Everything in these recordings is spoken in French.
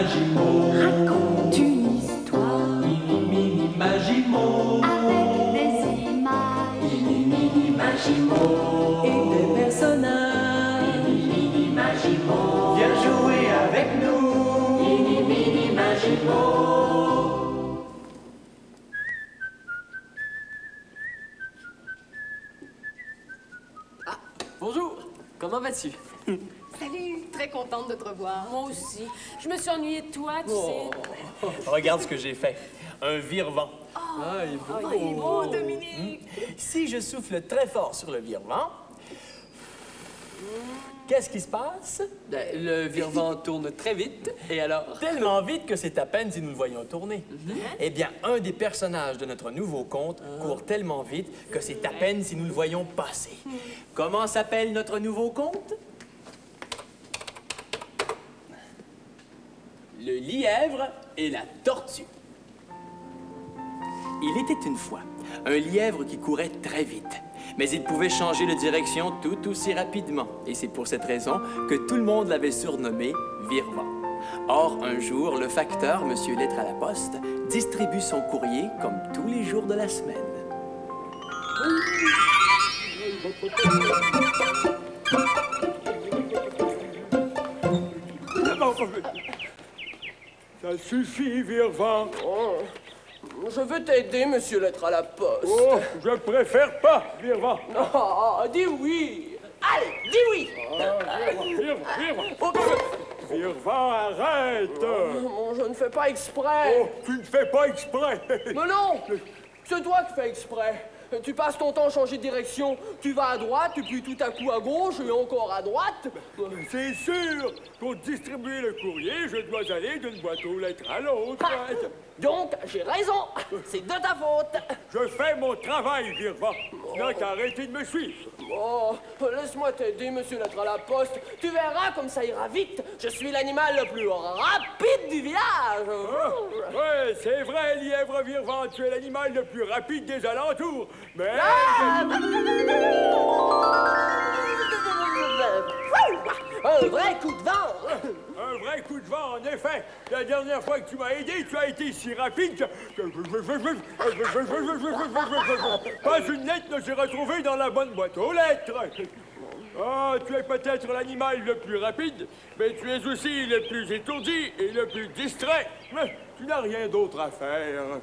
Magimo. Raconte une histoire. Mini, mini, Magimo. Avec des images. Mini, mini, Magimo. Et des personnages. Mini, mini, Magimo. Viens jouer avec nous. Mini, mini, Magimo. Bonjour, comment vas-tu? Salut, très contente de te revoir. Moi aussi. Je me suis ennuyée de toi, tu sais. Regarde ce que j'ai fait. Un vire-vent. Ah, il est beau. Oh, il est beau, Dominique. Si je souffle très fort sur le vire-vent, qu'est-ce qui se passe? Ben, le vire-vent tourne très vite, et alors? Tellement vite que c'est à peine si nous le voyons tourner. Eh bien, un des personnages de notre nouveau conte court tellement vite que c'est à peine si nous le voyons passer. Comment s'appelle notre nouveau conte? Le lièvre et la tortue. Il était une fois un lièvre qui courait très vite, mais il pouvait changer de direction tout aussi rapidement. Et c'est pour cette raison que tout le monde l'avait surnommé Vire-vent. Or, un jour, le facteur, Monsieur Lettre à la Poste, distribue son courrier comme tous les jours de la semaine. Ça suffit, Vire-vent. Oh, je veux t'aider, monsieur Lettre à la Poste. Oh, je préfère pas, Vire-vent. Ah, dis oui. Allez, dis oui. Vire-vent. Vire-vent, arrête. Oh, je ne fais pas exprès. Oh, tu ne fais pas exprès. Mais non, c'est toi qui fais exprès. Tu passes ton temps à changer de direction. Tu vas à droite, puis tout à coup à gauche et encore à droite. C'est sûr. Pour distribuer le courrier, je dois aller d'une boîte aux lettres à l'autre. Donc, j'ai raison. C'est de ta faute. Je fais mon travail, Vire-vent. N'a qu'à arrêter de me suivre. Oh, laisse-moi t'aider, monsieur Lettre à la Poste. Tu verras comme ça ira vite. Je suis l'animal le plus rapide du village. Ouais, c'est vrai, lièvre Vire-vent, tu es l'animal le plus rapide des alentours. Mais... Un vrai coup de vent. Un vrai coup de vent, en effet. La dernière fois que tu m'as aidé, tu as été si rapide que... Pas une lettre ne s'est retrouvée dans la bonne boîte aux lettres. Ah, tu es peut-être l'animal le plus rapide, mais tu es aussi le plus étourdi et le plus distrait. Mais tu n'as rien d'autre à faire.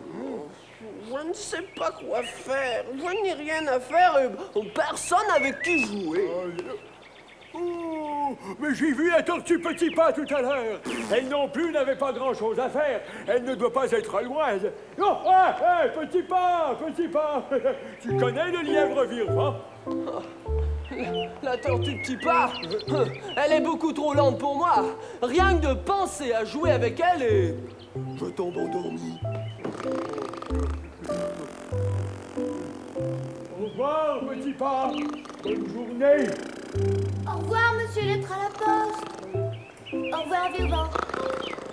Je ne sais pas quoi faire. Je n'ai rien à faire et personne avec qui jouer. Oh, mais j'ai vu la tortue Petit Pas tout à l'heure. Elle non plus n'avait pas grand-chose à faire. Elle ne doit pas être loin. Oh, Petit Pas, Petit Pas. Tu connais le lièvre Vire-vent? La tortue Petit Pas, elle est beaucoup trop lente pour moi. Rien que de penser à jouer avec elle et... je tombe endormi. Au revoir, Petit Pas. Bonne journée. Au revoir, monsieur Lettre à la Poste. Au revoir, Vire-vent.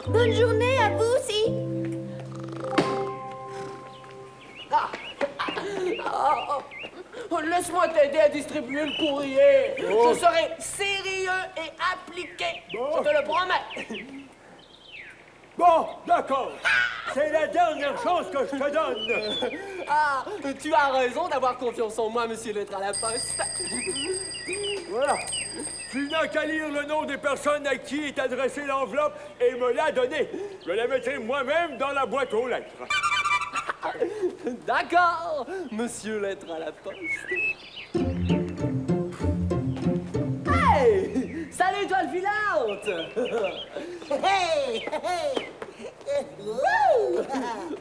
Bonne journée à vous aussi. Laisse-moi t'aider à distribuer le courrier. Oh. Je serai sérieux et appliqué. Bon. Je te le promets. Bon, d'accord. C'est la dernière chance que je te donne. Ah, tu as raison d'avoir confiance en moi, monsieur Lettre à la Poste. Voilà. Tu n'as qu'à lire le nom des personnes à qui est adressée l'enveloppe et me la donner. Je la mettrai moi-même dans la boîte aux lettres. D'accord, monsieur Lettre à la Poste. Hey! Salut, toile filante! Hey! Hey!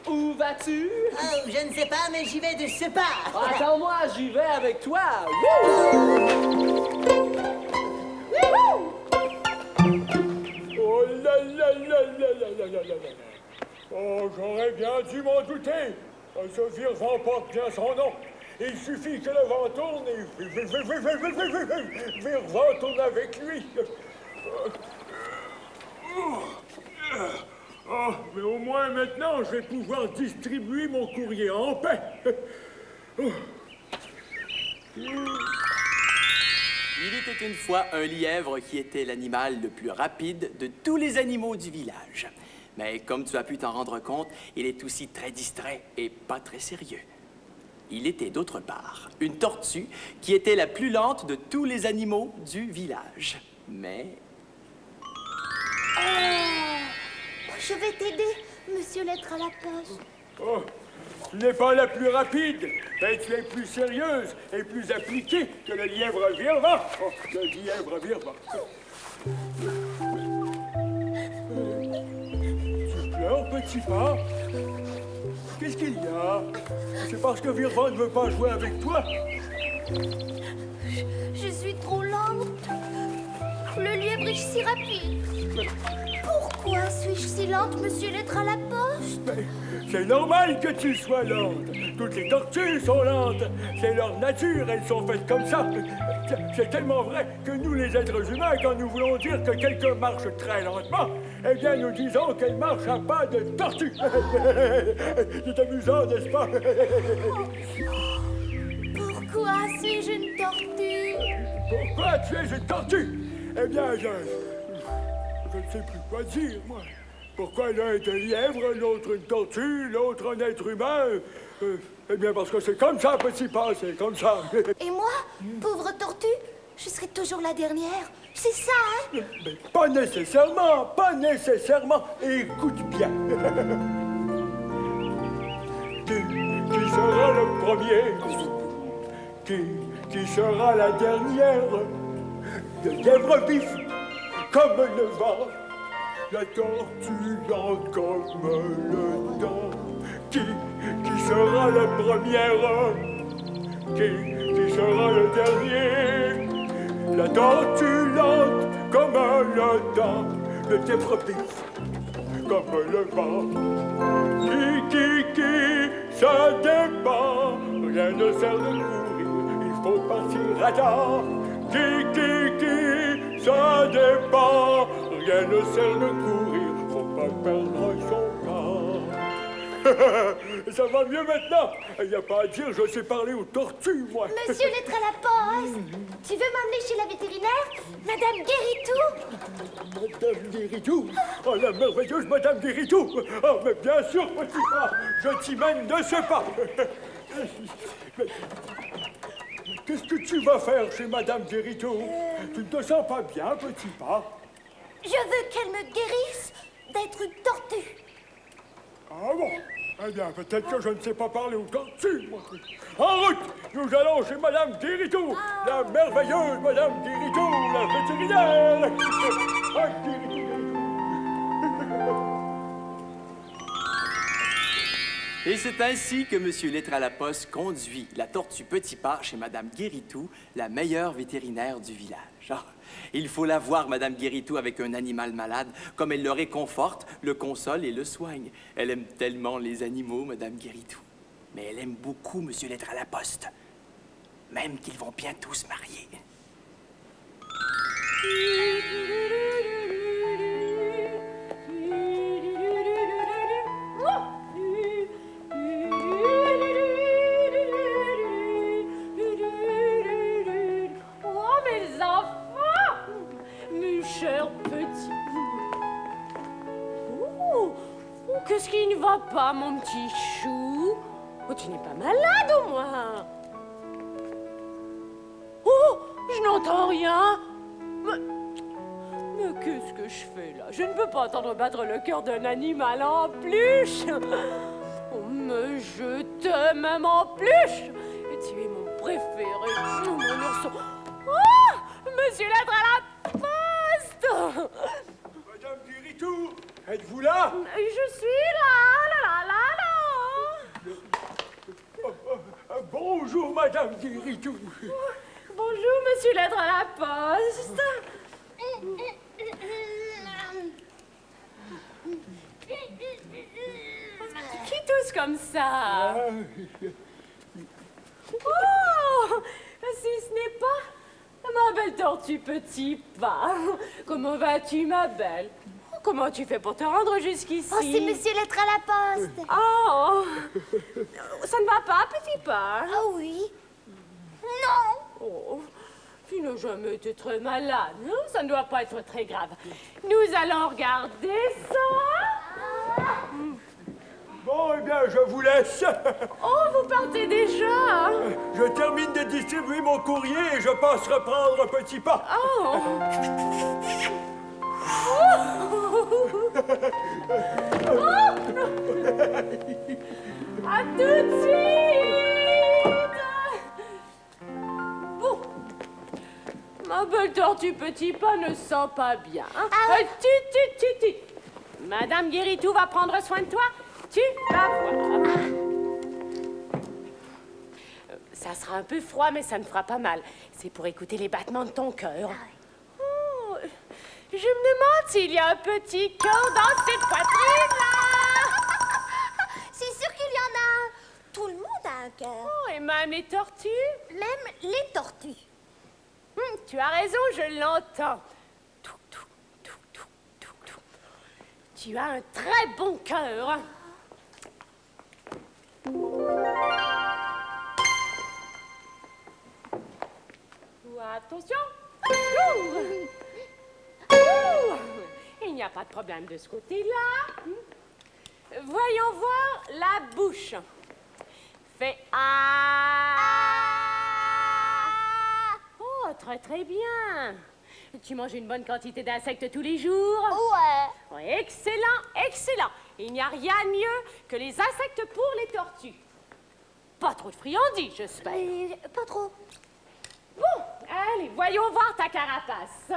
Où vas-tu? Oh, je ne sais pas, mais j'y vais de ce pas. Attends-moi, j'y vais avec toi. Oh là là là là là là là là. Oh, j'aurais bien dû m'en douter. Ce Vire-vent porte bien son nom. Il suffit que le vent tourne et... Vire-vent tourne avec lui. Oh, mais au moins maintenant, je vais pouvoir distribuer mon courrier en paix. Il était une fois un lièvre qui était l'animal le plus rapide de tous les animaux du village. Mais comme tu as pu t'en rendre compte, il est aussi très distrait et pas très sérieux. Il était d'autre part une tortue qui était la plus lente de tous les animaux du village. Mais... Je vais t'aider, monsieur Lettre à la poste. Oh, tu n'es pas la plus rapide, mais tu es plus sérieuse et plus appliquée que le lièvre Virevant. Oh, le lièvre Virevant. Tu pleures, petit pas? Qu'est-ce qu'il y a? C'est parce que Virevant ne veut pas jouer avec toi? Je suis trop lente. Le lièvre est si rapide. Pourquoi suis-je si lente, monsieur Lettre à la poste? Mais c'est normal que tu sois lente. Toutes les tortues sont lentes. C'est leur nature, elles sont faites comme ça. C'est tellement vrai que nous, les êtres humains, quand nous voulons dire que quelqu'un marche très lentement, eh bien, nous disons qu'elle marche à pas de tortue. C'est amusant, n'est-ce pas? Pourquoi suis-je une tortue? Pourquoi tu es une tortue? Eh bien, je ne sais plus quoi dire, moi. Pourquoi l'un est un lièvre, l'autre une tortue, l'autre un être humain? Eh bien, parce que c'est comme ça, petit pas, c'est comme ça. Et moi, pauvre tortue, je serai toujours la dernière. C'est ça, hein? Mais pas nécessairement, pas nécessairement. Écoute bien. Qui sera le premier? Qui sera la dernière? Le lièvre vif, comme le vent. La tortue lente comme le temps. Qui sera la première? Qui sera le dernier? La tortue lente comme le temps. Le lièvre vif, comme le vent. Ça dépend. Rien ne sert de courir, il faut partir à temps. Ça dépend. Rien ne sert de courir, faut pas perdre son temps. Ça va mieux maintenant? Il n'y a pas à dire, je sais parler aux tortues, moi. Monsieur Lettre à la poste, tu veux m'emmener chez la vétérinaire? Madame Guéritou? Madame Guéritou? Oh, la merveilleuse Madame Guéritou! Oh, mais bien sûr, petit pas, je t'y mène de ce pas. Mais qu'est-ce que tu vas faire chez Madame Guéritou? Tu ne te sens pas bien, petit pas? Je veux qu'elle me guérisse d'être une tortue. Ah bon? Eh bien, peut-être que je ne sais pas parler aux tortues, moi. En route! Nous allons chez Madame Guéritou, la merveilleuse Madame Guéritou, la vétérinaire! Ah, Guéritou. Et c'est ainsi que M. Lettre à la poste conduit la tortue Petit Pas chez Mme Guéritou, la meilleure vétérinaire du village. Ah, il faut la voir, Mme Guéritou, avec un animal malade, comme elle le réconforte, le console et le soigne. Elle aime tellement les animaux, Mme Guéritou. Mais elle aime beaucoup M. Lettre à la poste. Même qu'ils vont bientôt se marier. Qu'est-ce qui ne va pas, mon petit chou? Oh, tu n'es pas malade, au moins. Oh, je n'entends rien. Mais qu'est-ce que je fais, là? Je ne peux pas entendre battre le cœur d'un animal en peluche. Oh, mais je t'aime même en peluche. Et tu es mon préféré, mon ourson. Oh, monsieur Lettre à la poste. Madame Guéritou, êtes-vous là? Je suis là, Bonjour, Madame Guéritou. Bonjour, monsieur Lettre à la poste. Qui tousse comme ça? Oh, si ce n'est pas ma belle tortue Petit Pas. Comment vas-tu, ma belle? Comment tu fais pour te rendre jusqu'ici? Oh, c'est monsieur Lettre à la poste. Oh, ça ne va pas, Petit Pas? Ah oui. Non. Oh, Tu n'as jamais été très malade, hein? Ça ne doit pas être très grave. Nous allons regarder ça. Bon, eh bien, je vous laisse. Oh, vous partez déjà, hein? Je termine de distribuer mon courrier et je passe reprendre Petit Pas. Oh. À tout de suite. Bon. Ma belle tortue Petit Pas ne sent pas bien. Hein? Tu. Madame Guéritou va prendre soin de toi. Tu vas voir. Ça sera un peu froid, mais ça ne fera pas mal. C'est pour écouter les battements de ton cœur. Oh, je me demande s'il y a un petit cœur dans cette poitrine-là. C'est sûr qu'il y en a un. Tout le monde a un cœur. Oh, et même les tortues. Même les tortues. Tu as raison, je l'entends. Tu as un très bon cœur. Attention. Il n'y a pas de problème de ce côté-là. Voyons voir la bouche. Fais ah. Oh, très bien. Tu manges une bonne quantité d'insectes tous les jours? Ouais. Ouais, excellent. Il n'y a rien de mieux que les insectes pour les tortues. Pas trop de friandises, j'espère. Pas trop. Bon, allez, voyons voir ta carapace.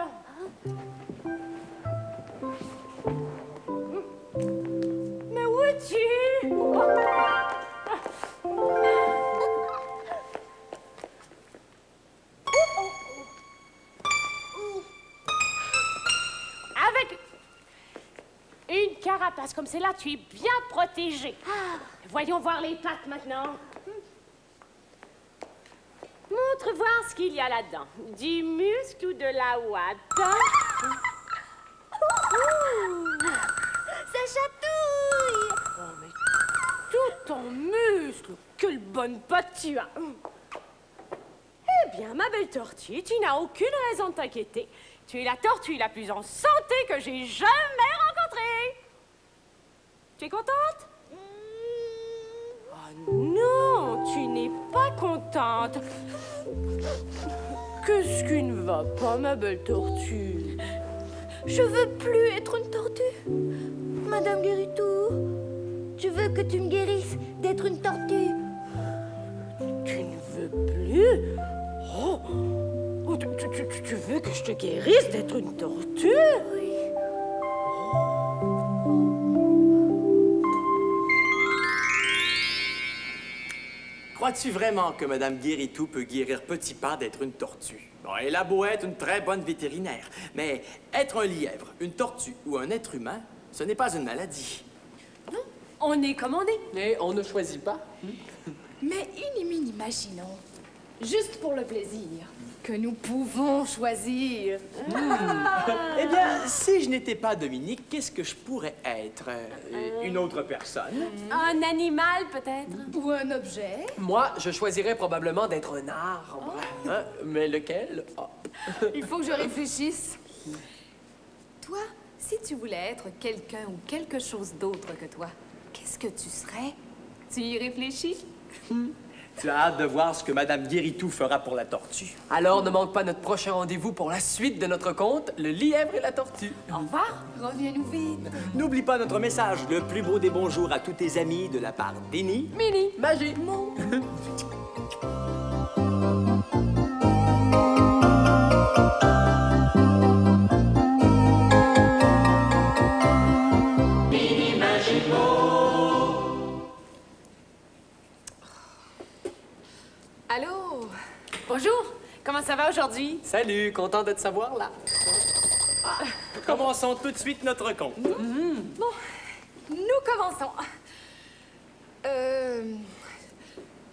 Mais où es-tu? Avec une carapace comme celle-là, tu es bien protégé. Voyons voir les pattes maintenant. Montre voir ce qu'il y a là-dedans. Du muscle ou de la ouate? Ça chatouille. Oh, mais tout ton muscle! Quelle bonne patte tu as! Eh bien, ma belle tortue, tu n'as aucune raison de t'inquiéter. Tu es la tortue la plus en santé que j'ai jamais rencontrée. Tu es contente? Oh non, tu n'es pas contente. Qu'est-ce qui ne va pas, ma belle tortue? Je veux plus être une tortue. Madame Guéritou, je veux que tu me guérisses d'être une tortue. Tu ne veux plus? Oh, tu veux que je te guérisse d'être une tortue? Oui. Crois-tu vraiment que Madame Guéritou peut guérir Petit Pas d'être une tortue? Bon, elle a beau être une très bonne vétérinaire, mais être un lièvre, une tortue ou un être humain, ce n'est pas une maladie. Non, on est comme on est. Et on ne choisit pas. Mais imaginons, juste pour le plaisir, que nous pouvons choisir. Eh bien, si je n'étais pas Dominique, qu'est-ce que je pourrais être? Une autre personne? Un animal, peut-être? Ou un objet. Moi, je choisirais probablement d'être un arbre. Hein? Mais lequel? Ah. Il faut que je réfléchisse. Toi, si tu voulais être quelqu'un ou quelque chose d'autre que toi, qu'est-ce que tu serais? Tu y réfléchis? Tu as hâte de voir ce que Madame Guéritou fera pour la tortue. Alors, ne manque pas notre prochain rendez-vous pour la suite de notre conte, Le lièvre et la tortue. Au revoir. Reviens-nous vite. N'oublie pas notre message, le plus beau des bonjours à tous tes amis de la part d'Eni. Mini, magie. Allô? Bonjour, comment ça va aujourd'hui? Salut, content de te savoir là. Commençons tout de suite notre conte. Bon, nous commençons.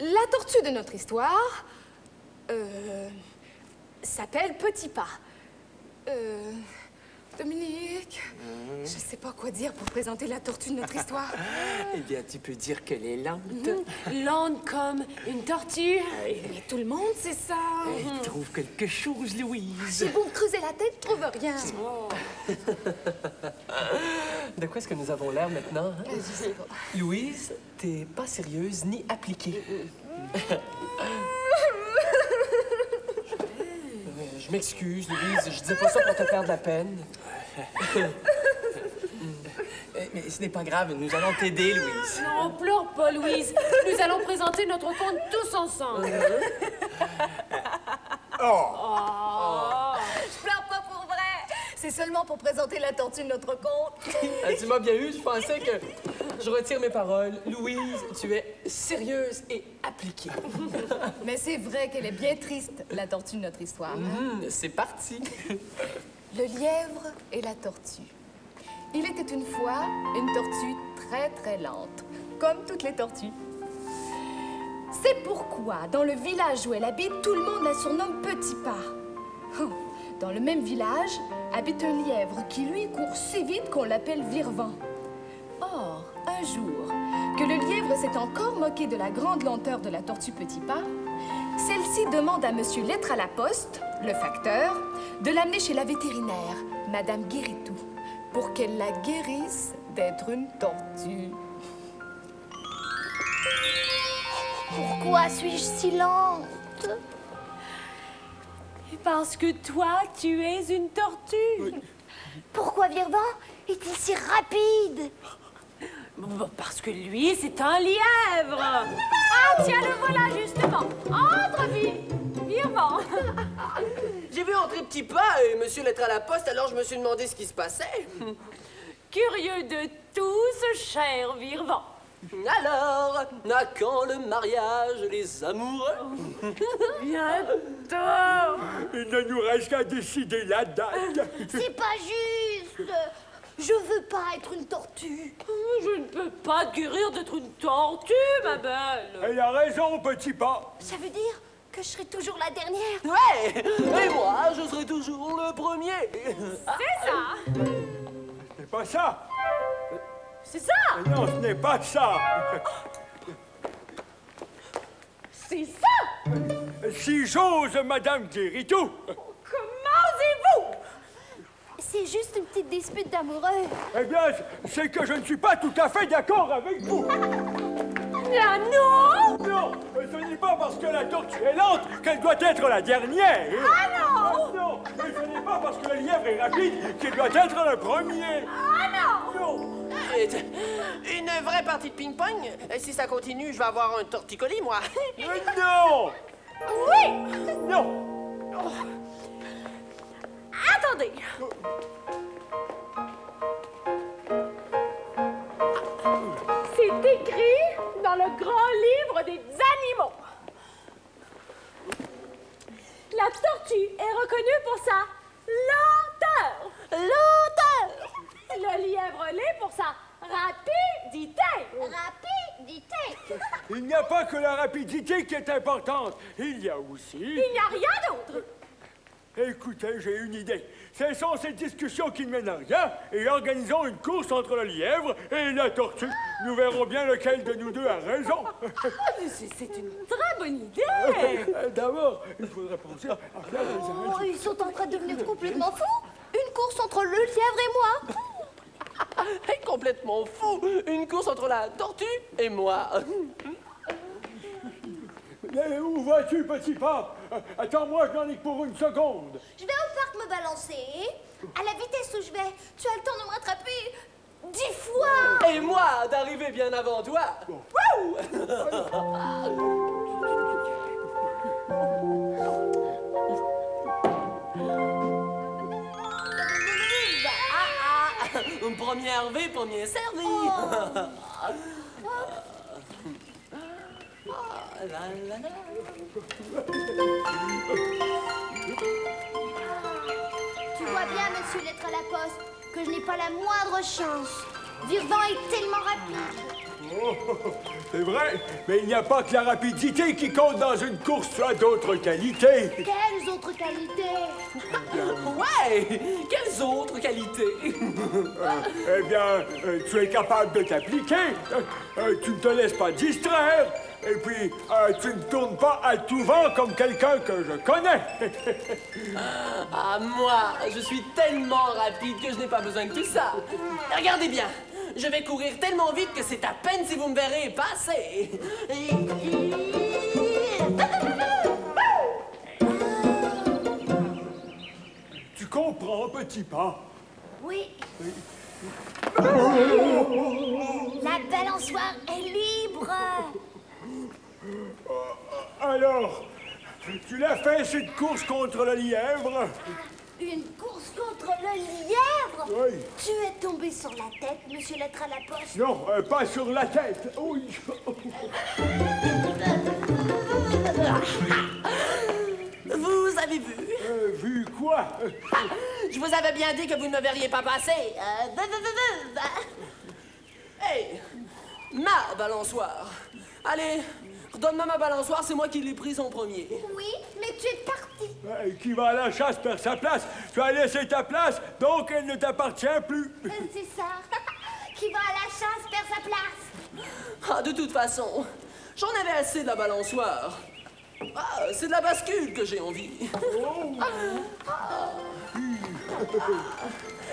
La tortue de notre histoire s'appelle Petit Pas. Dominique, je sais pas quoi dire pour présenter la tortue de notre histoire. Eh bien, tu peux dire qu'elle est lente. Lente comme une tortue. Mais tout le monde sait ça. Elle trouve quelque chose, Louise. J'ai beau me creuser la tête, je trouve rien. De quoi est-ce que nous avons l'air maintenant? Hein? Je sais pas. Louise, t'es pas sérieuse ni appliquée. Je m'excuse, Louise. Je disais pas ça pour te faire de la peine. Mais ce n'est pas grave. Nous allons t'aider, Louise. Non, pleure pas, Louise. Nous allons présenter notre conte tous ensemble. Je pleure pas pour vrai. C'est seulement pour présenter la tortue de notre conte. Tu m'as bien eu. Je pensais que... Je retire mes paroles. Louise, tu es sérieuse et appliquée. Mais c'est vrai qu'elle est bien triste, la tortue de notre histoire. C'est parti. Le lièvre et la tortue. Il était une fois une tortue très très lente, comme toutes les tortues. C'est pourquoi, dans le village où elle habite, tout le monde la surnomme Petit Pas. Dans le même village habite un lièvre qui, lui, court si vite qu'on l'appelle Virvant. Or, un jour, que le lièvre s'est encore moqué de la grande lenteur de la tortue Petit Pas, celle-ci demande à Monsieur Lettre à la Poste, le facteur, de l'amener chez la vétérinaire, Madame Guéritou, pour qu'elle la guérisse d'être une tortue. Pourquoi suis-je si lente? Parce que toi, tu es une tortue. Pourquoi Virvant est-il si rapide? Parce que lui, c'est un lièvre. Ah, tiens, le voilà, justement. Entre, Virvant. J'ai vu entrer Petit Pas et Monsieur Lettre à la Poste, alors je me suis demandé ce qui se passait. Curieux de tous, cher Virvant. Alors, à quand le mariage, les amoureux? Bientôt. Il ne nous reste qu'à décider la date. C'est pas juste. Je veux pas être une tortue. Je ne peux pas te guérir d'être une tortue, ma belle. Elle a raison, Petit Pas. Ça veut dire que je serai toujours la dernière. Ouais, et moi, je serai toujours le premier. C'est ça. C'est pas ça. C'est ça. Non, ce n'est pas ça. C'est ça. Si j'ose, Madame Guéritou. Comment osez-vous? C'est juste une petite dispute d'amoureux. Eh bien, c'est que je ne suis pas tout à fait d'accord avec vous. Ah non. Non, ce n'est pas parce que la tortue est lente qu'elle doit être la dernière. Ah non. Non, et ce n'est pas parce que le lièvre est rapide qu'il doit être le premier. Ah non. Non. Une vraie partie de ping-pong? Si ça continue, je vais avoir un torticolis, moi. Non. Oui. Non. Attendez. C'est écrit dans le grand livre des animaux. La tortue est reconnue pour sa lenteur. Lenteur. Le lièvre l'est pour sa rapidité. Rapidité. Il n'y a pas que la rapidité qui est importante. Il y a aussi... Il n'y a rien d'autre. Écoutez, j'ai une idée. Cessons cette discussion qui ne mène à rien et organisons une course entre le lièvre et la tortue. Nous verrons bien lequel de nous deux a raison. C'est une très bonne idée. D'abord, il faudrait penser à faire des Oh, ils sont en train de devenir complètement fous. Une course entre le lièvre et moi. Complètement fou. Une course entre la tortue et moi. Mais où vas-tu, Petit Pas? Attends-moi, je n'en ai que pour une seconde. Je vais au parc me balancer. À la vitesse où je vais, tu as le temps de me rattraper 10 fois. Et moi, d'arriver bien avant toi. Wouh! Première V, premier servi. Tu vois bien, Monsieur Lettre à la Poste, que je n'ai pas la moindre chance. Virvant est tellement rapide. C'est vrai, mais il n'y a pas que la rapidité qui compte dans une course, tu as d'autres qualités. Quelles autres qualités? Ouais! Quelles autres qualités? Eh bien, tu es capable de t'appliquer, tu ne te laisses pas distraire, et puis tu ne tournes pas à tout vent comme quelqu'un que je connais. Ah, moi, je suis tellement rapide que je n'ai pas besoin de tout ça. Regardez bien, je vais courir tellement vite que c'est à peine si vous me verrez passer. Tu comprends, petit pas? Oui. La balançoire est libre. Alors, tu l'as fait cette course contre le lièvre? Une course contre le lièvre? Oui. Tu es tombé sur la tête, monsieur Lettre à la poste? Non, pas sur la tête. Oui. Vous avez vu? Vu quoi? Je vous avais bien dit que vous ne me verriez pas passer. Hey, ma balançoire. Allez, redonne-moi ma balançoire, c'est moi qui l'ai prise en premier. Oui, mais tu es parti. Qui va à la chasse perd sa place. Tu as laissé ta place, donc elle ne t'appartient plus. C'est ça. Qui va à la chasse perd sa place. Ah, de toute façon, j'en avais assez de la balançoire. Ah, c'est de la bascule que j'ai envie.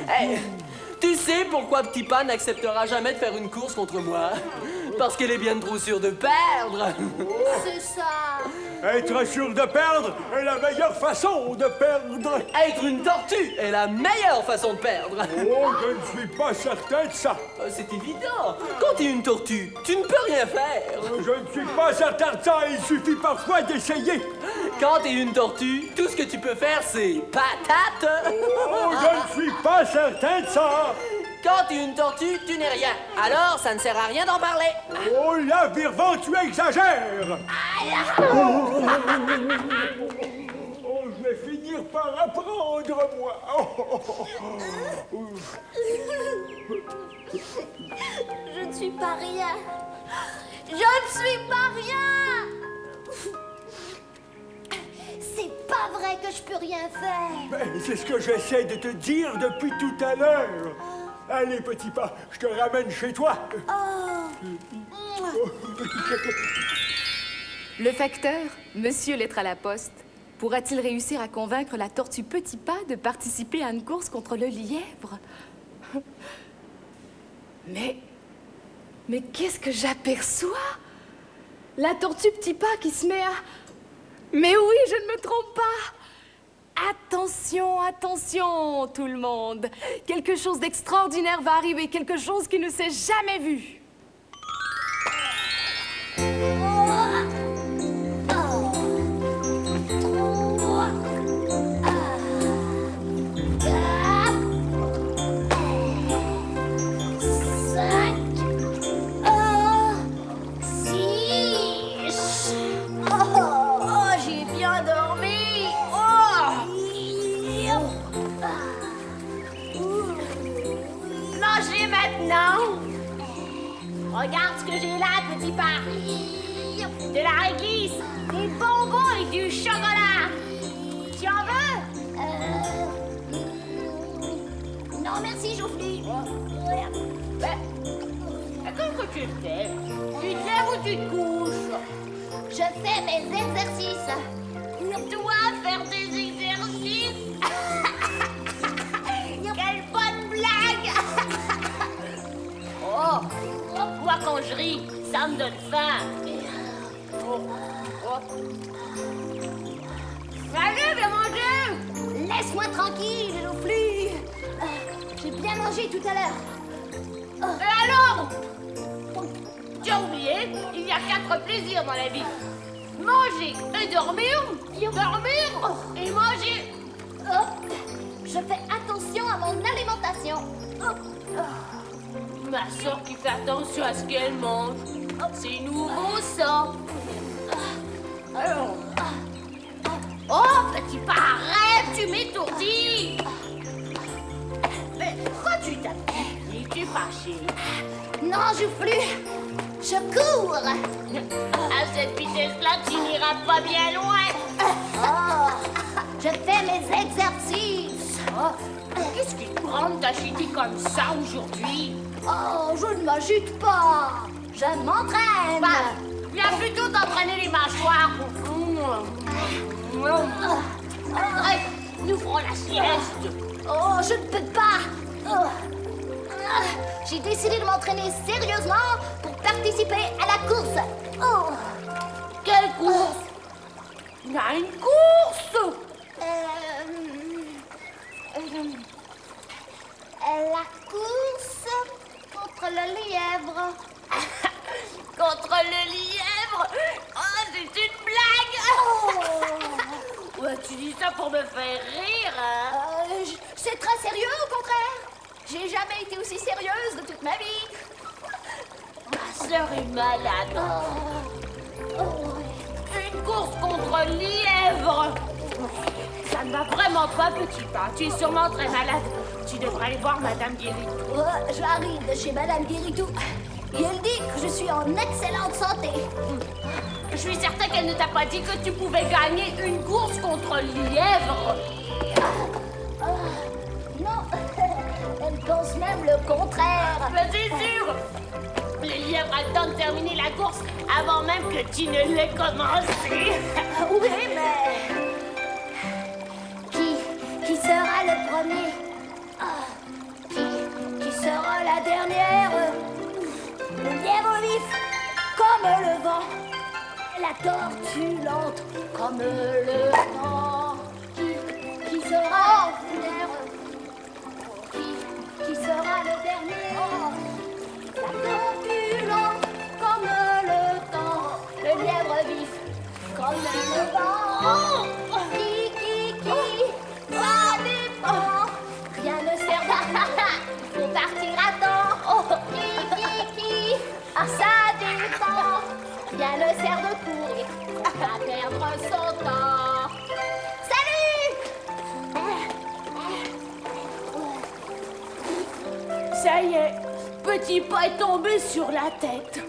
Hey, tu sais pourquoi Petit Pas n'acceptera jamais de faire une course contre moi? Parce qu'elle est bien trop sûre de perdre. C'est ça. Être sûr de perdre est la meilleure façon de perdre. Être une tortue est la meilleure façon de perdre. Oh, je ne suis pas certain de ça. C'est évident. Quand tu es une tortue, tu ne peux rien faire. Je ne suis pas certain de ça. Il suffit parfois d'essayer. Quand tu es une tortue, tout ce que tu peux faire, c'est patate. Oh, je ne suis pas certain de ça. Quand tu es une tortue, tu n'es rien. Alors, ça ne sert à rien d'en parler. Oh là, Virvant, tu exagères. Oh, je vais finir par apprendre, moi. Je ne suis pas rien. Je ne suis pas rien. C'est pas vrai que je peux rien faire. Ben, c'est ce que j'essaie de te dire depuis tout à l'heure. Allez, Petit Pas, je te ramène chez toi. Le facteur, monsieur Lettre à la poste, pourra-t-il réussir à convaincre la tortue Petit Pas de participer à une course contre le lièvre? Mais qu'est-ce que j'aperçois? La tortue Petit Pas qui se met à... Mais oui, je ne me trompe pas! Attention, attention, tout le monde! Quelque chose d'extraordinaire va arriver, quelque chose qui ne s'est jamais vu. Regarde ce que j'ai là, Petit Pas. De la réglisse, des bonbons et du chocolat. Tu en veux? Non, merci, Joufflu. Qu'est-ce que tu fais? Tu te lèves ou tu te couches? Je fais mes exercices. Toi, faire des exercices? Quelle bonne blague! Oh! Moi, quand je ris, ça me donne faim. Allez, viens manger! Laisse-moi tranquille, Joufflu. J'ai bien mangé tout à l'heure. Et alors? Tu as oublié, il y a 4 plaisirs dans la vie. Manger et dormir, dormir et manger. Je fais attention à mon alimentation. Ma soeur qui fait attention à ce qu'elle mange. C'est nouveau, ça. Alors. Oh, Petit Pas, arrête, tu m'étourdis. Mais pourquoi tu t'habilles? Es-tu fâché? Non, Joufflu. Je cours. À cette vitesse-là, tu n'iras pas bien loin. Je fais mes exercices. Qu'est-ce qui te prend de t'agiter comme ça aujourd'hui? Oh, je ne m'agite pas. Je m'entraîne. Bah, viens plutôt t'entraîner les mâchoires. Bref, nous ferons la sieste. Oh, je ne peux pas. J'ai décidé de m'entraîner sérieusement pour participer à la course. Quelle course? Il y a une course. La course contre le lièvre. Contre le lièvre? Oh, c'est une blague. Ouais, tu dis ça pour me faire rire, hein? C'est très sérieux, au contraire. J'ai jamais été aussi sérieuse de toute ma vie. Ma sœur est malade. Une course contre le lièvre. Ça ne va vraiment pas, petit pas. Tu es sûrement très malade. Tu devrais aller voir Madame Guéritou. J'arrive de chez Madame Guéritou. Et elle dit que je suis en excellente santé. Je suis certain qu'elle ne t'a pas dit que tu pouvais gagner une course contre le lièvre. Non, elle pense même le contraire. Mais c'est sûr. Le lièvre a le temps de terminer la course avant même que tu ne l'aies commencé. Oui, mais... Qui sera le premier? Qui sera la dernière? Le lièvre vif, comme le vent. La tortue lente, comme le vent. Qui sera la dernière? Qui sera le dernier? La tortue lente, comme le temps. Le lièvre vif, comme le vent. Qui, ça dépend. Rien ne sert il faut partir à temps. Qui, ça dépend. Rien ne sert de courir, à perdre son temps. Salut! Ça y est, petit pas est tombé sur la tête.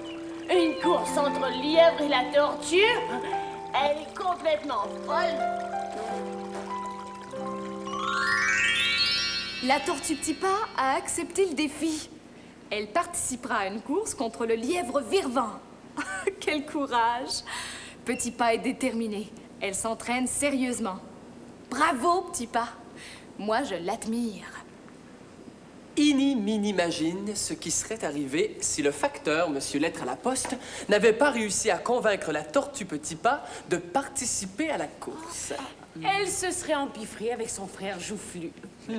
Une course entre le lièvre et la tortue. Elle est complètement folle. La tortue Petit Pas a accepté le défi. Elle participera à une course contre le lièvre Virvant. Quel courage! Petit Pas est déterminée. Elle s'entraîne sérieusement. Bravo, Petit Pas! Moi, je l'admire. Inimagine ce qui serait arrivé si le facteur, Monsieur Lettre à la Poste, n'avait pas réussi à convaincre la tortue Petit Pas de participer à la course. Elle se serait empiffrée avec son frère Joufflu.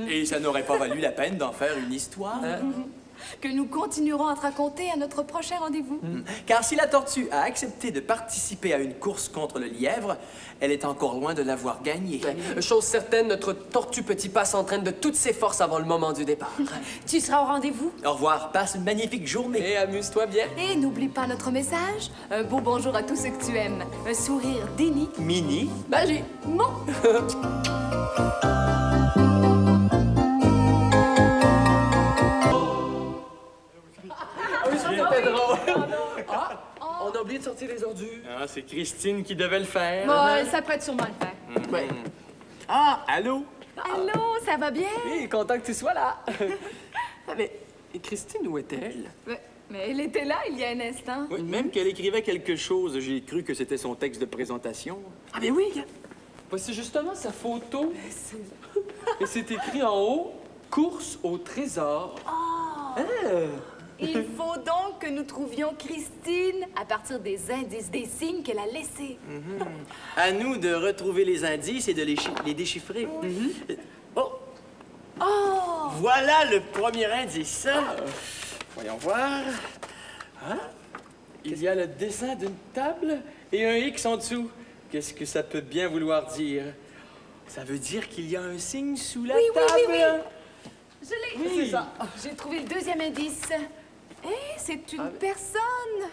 Et ça n'aurait pas valu la peine d'en faire une histoire. Que nous continuerons à te raconter à notre prochain rendez-vous. Car si la tortue a accepté de participer à une course contre le lièvre, elle est encore loin de l'avoir gagnée. Chose certaine, notre tortue Petit Pas s'entraîne de toutes ses forces avant le moment du départ. Tu seras au rendez-vous? Au revoir, passe une magnifique journée. Et amuse-toi bien. Et n'oublie pas notre message. Un beau bonjour à tous ceux que tu aimes. Un sourire d'Ini. Mini. Magie. Mon. C'était drôle. On a oublié de sortir les ordures. Ah, c'est Christine qui devait le faire. Bon, elle s'apprête sûrement à le faire. Ouais. Ah, allô? Allô, ça va bien? Oui, content que tu sois là. Ah, mais et Christine, où est-elle? Mais elle était là il y a un instant. Oui, même qu'elle écrivait quelque chose, j'ai cru que c'était son texte de présentation. Ah, mais oui! Voici justement sa photo. Et c'est écrit en haut, « Course au trésor ». Il faut donc que nous trouvions Christine à partir des indices, des signes qu'elle a laissés. À nous de retrouver les indices et de les déchiffrer. Oh! Voilà le premier indice. Voyons voir. Hein? Il y a le dessin d'une table et un X en dessous. Qu'est-ce que ça peut bien vouloir dire? Ça veut dire qu'il y a un signe sous la table. Oui. Je l'ai. C'est ça. J'ai trouvé le deuxième indice. C'est une personne.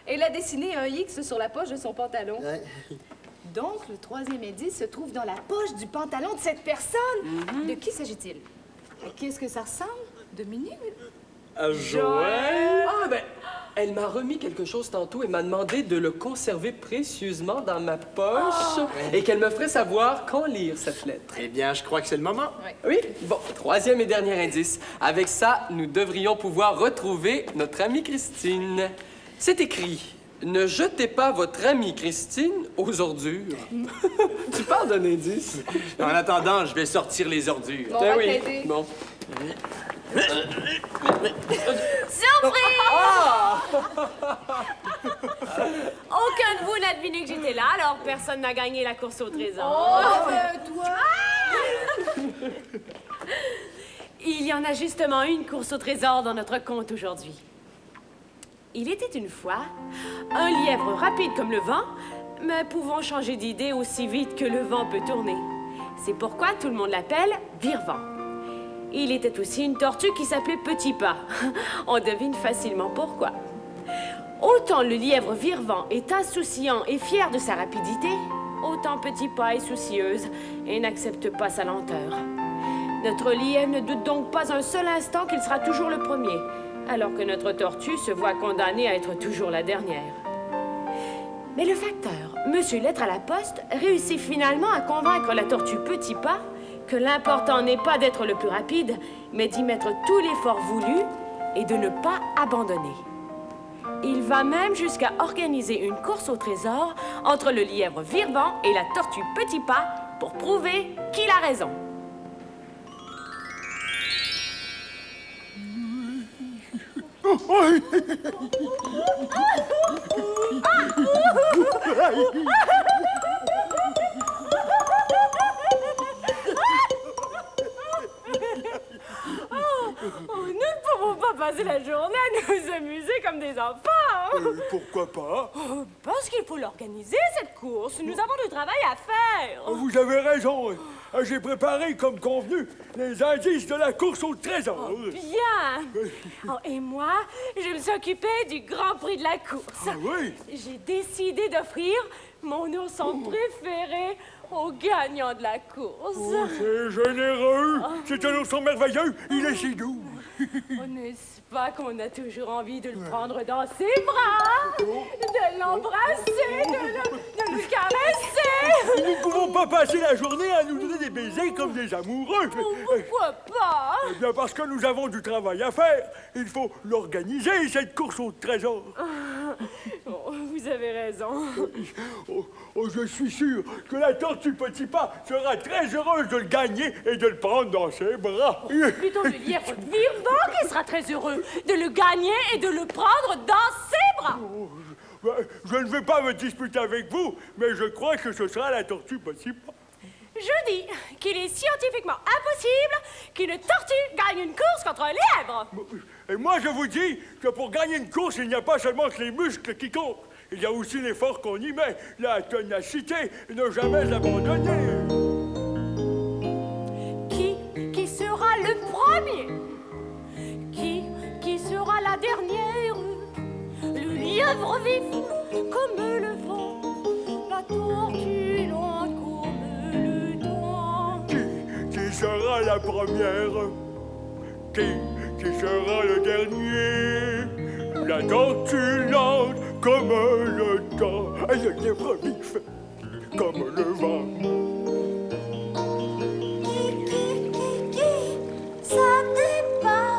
Elle a dessiné un X sur la poche de son pantalon. Donc, le troisième indice se trouve dans la poche du pantalon de cette personne. De qui s'agit-il? À qui est-ce que ça ressemble? Dominique? Joël? Ah, ben, Elle m'a remis quelque chose tantôt et m'a demandé de le conserver précieusement dans ma poche et qu'elle me ferait savoir quand lire cette lettre. Eh bien, je crois que c'est le moment. Oui, bon, troisième et dernier indice. Avec ça, nous devrions pouvoir retrouver notre amie Christine. C'est écrit « Ne jetez pas votre amie Christine aux ordures. » Tu parles d'un indice? En attendant, je vais sortir les ordures. Bon, on va t'aider. Bon. Surprise! Aucun de vous n'a deviné que j'étais là, alors personne n'a gagné la course au trésor. Toi? Il y en a justement une course au trésor dans notre conte aujourd'hui. Il était une fois un lièvre rapide comme le vent, mais pouvant changer d'idée aussi vite que le vent peut tourner. C'est pourquoi tout le monde l'appelle Virevent. Il était aussi une tortue qui s'appelait Petit Pas. On devine facilement pourquoi. Autant le lièvre Virevent est insouciant et fier de sa rapidité, autant Petit Pas est soucieuse et n'accepte pas sa lenteur. Notre lièvre ne doute donc pas un seul instant qu'il sera toujours le premier, alors que notre tortue se voit condamnée à être toujours la dernière. Mais le facteur, Monsieur Lettre à la Poste, réussit finalement à convaincre la tortue Petit Pas que l'important n'est pas d'être le plus rapide, mais d'y mettre tout l'effort voulu et de ne pas abandonner. Il va même jusqu'à organiser une course au trésor entre le lièvre Virevent et la tortue Petit Pas pour prouver qu'il a raison. Nous ne pouvons pas passer la journée à nous amuser comme des enfants. Pourquoi pas? Parce qu'il faut l'organiser, cette course. Nous avons du travail à faire. Vous avez raison. J'ai préparé, comme convenu, les indices de la course au trésor. Bien. Oh, et moi, je me suis occupée du grand prix de la course. Ah oui? J'ai décidé d'offrir mon ourson préféré au gagnant de la course. C'est généreux. C'est un ourson merveilleux. Il est si doux. N'est-ce pas qu'on a toujours envie de le prendre dans ses bras, de l'embrasser, de le caresser? Nous ne pouvons pas passer la journée à nous donner des baisers comme des amoureux. Pourquoi pas? Eh bien, parce que nous avons du travail à faire. Il faut l'organiser, cette course au trésor. Oh, vous avez raison. Je suis sûr que la tortue Petit Pas sera très heureuse de le gagner et de le prendre dans ses bras. Plutôt le lièvre Virevent qui sera très heureux de le gagner et de le prendre dans ses bras. Je ne vais pas me disputer avec vous, mais je crois que ce sera la tortue Petit Pas. Je dis qu'il est scientifiquement impossible qu'une tortue gagne une course contre un lièvre. Et moi, je vous dis que pour gagner une course, il n'y a pas seulement que les muscles qui comptent. Il y a aussi l'effort qu'on y met, la ténacité, ne jamais abandonner. Qui sera le premier? Qui sera la dernière? Le lièvre vif comme le vent, la tortue lente comme le temps. Qui sera la première? Qui sera le dernier? La tortue lente comme le temps, et le lièvre vif comme le vent. Ça dépend.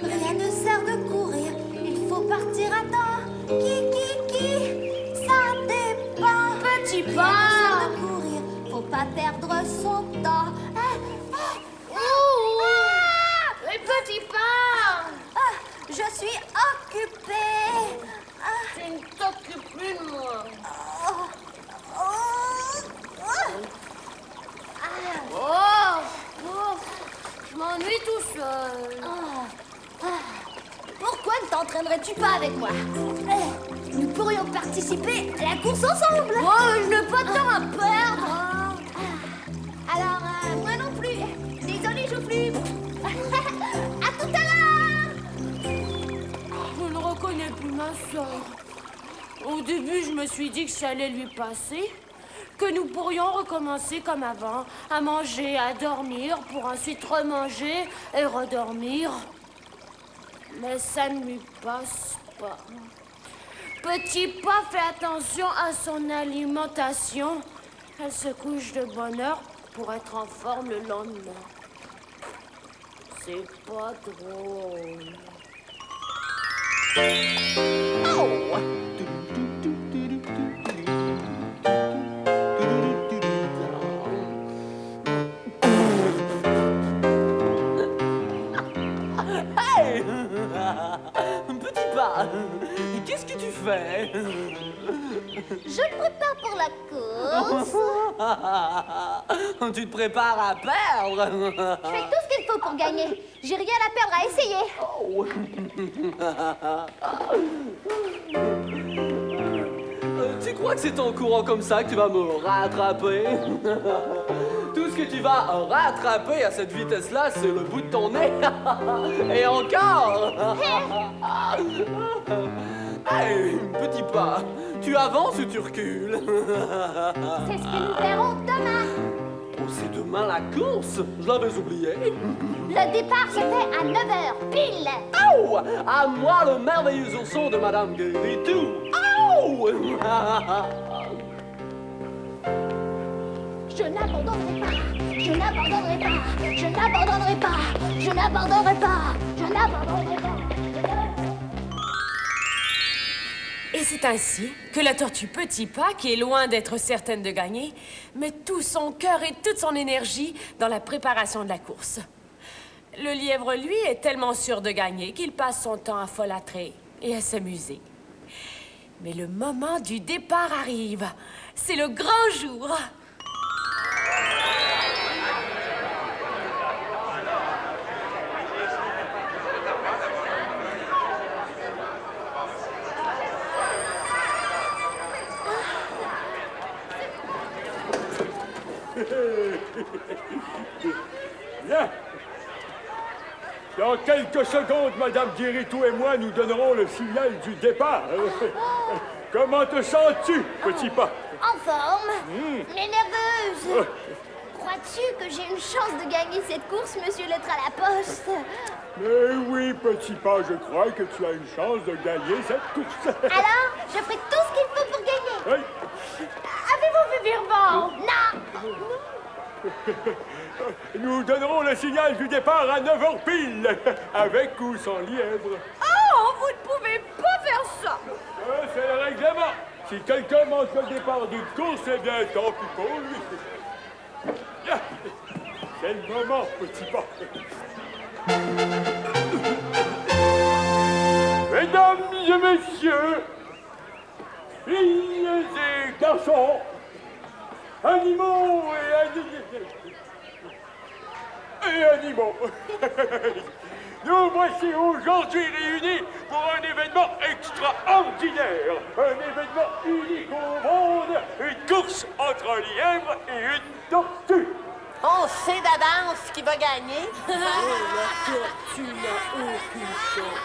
Rien ne sert de courir, il faut partir à temps. Qui, ça dépend. Petit Rien ne Pas! sert de courir, faut pas perdre son temps. Mais Petit Pas! Je suis occupée. Tu ne t'occupes plus de moi. Je m'ennuie tout seul. Pourquoi ne t'entraînerais-tu pas avec moi? Nous pourrions participer à la course ensemble. Oh, je n'ai pas de temps à perdre. Alors, moi non plus. Désolée, Joufflu. À tout à l'heure. Je ne reconnais plus ma sœur. Au début, je me suis dit que ça allait lui passer, que nous pourrions recommencer comme avant, à manger, à dormir, pour ensuite remanger et redormir. Mais ça ne lui passe pas. Petit Pas fait attention à son alimentation. Elle se couche de bonne heure pour être en forme le lendemain. C'est pas drôle. Oh! Hey! Petit Pas, qu'est-ce que tu fais? Je me prépare pour la course. Tu te prépares à perdre? Je fais tout ce qu'il faut pour gagner. J'ai rien à perdre à essayer. Tu crois que c'est en courant comme ça que tu vas me rattraper? Tout ce que tu vas rattraper à cette vitesse-là, c'est le bout de ton nez. Et encore! Hey, Petit Pas, tu avances ou tu recules? C'est ce que nous verrons demain. Oh, c'est demain la course? Je l'avais oublié. Le départ se fait à 9h, pile. Oh! À moi, le merveilleux ourson de Madame Guéritou. Oh! Je n'abandonnerai pas. Je n'abandonnerai pas. Je n'abandonnerai pas. Je n'abandonnerai pas. Je n'abandonnerai pas. Et c'est ainsi que la tortue Petit Pas, qui est loin d'être certaine de gagner, met tout son cœur et toute son énergie dans la préparation de la course. Le lièvre, lui, est tellement sûr de gagner qu'il passe son temps à folâtrer et à s'amuser. Mais le moment du départ arrive. C'est le grand jour. Bien. Dans quelques secondes, Madame Guéritou et moi, nous donnerons le signal du départ. Comment te sens-tu, Petit Pas? En forme, mais nerveuse. Crois-tu que j'ai une chance de gagner cette course, Monsieur Lettre à la Poste? Mais oui, Petit Pas, je crois que tu as une chance de gagner cette course. Alors, je ferai tout ce qu'il faut pour gagner. Oui. Avez-vous vu Virban? Non. Nous donnerons le signal du départ à 9h pile, avec ou sans lièvre. Oh, vous ne pouvez pas faire ça! C'est le règlement. Si quelqu'un manque le départ d'une course, eh bien, tant pis pour lui. Bien. C'est le moment, Petit Pas. Mesdames et messieurs, filles et garçons, animaux et animaux. Nous voici aujourd'hui réunis pour un événement extraordinaire, un événement unique au monde, une course entre un lièvre et une tortue. On sait d'avance qui va gagner. Oh, la tortue n'a aucune chance.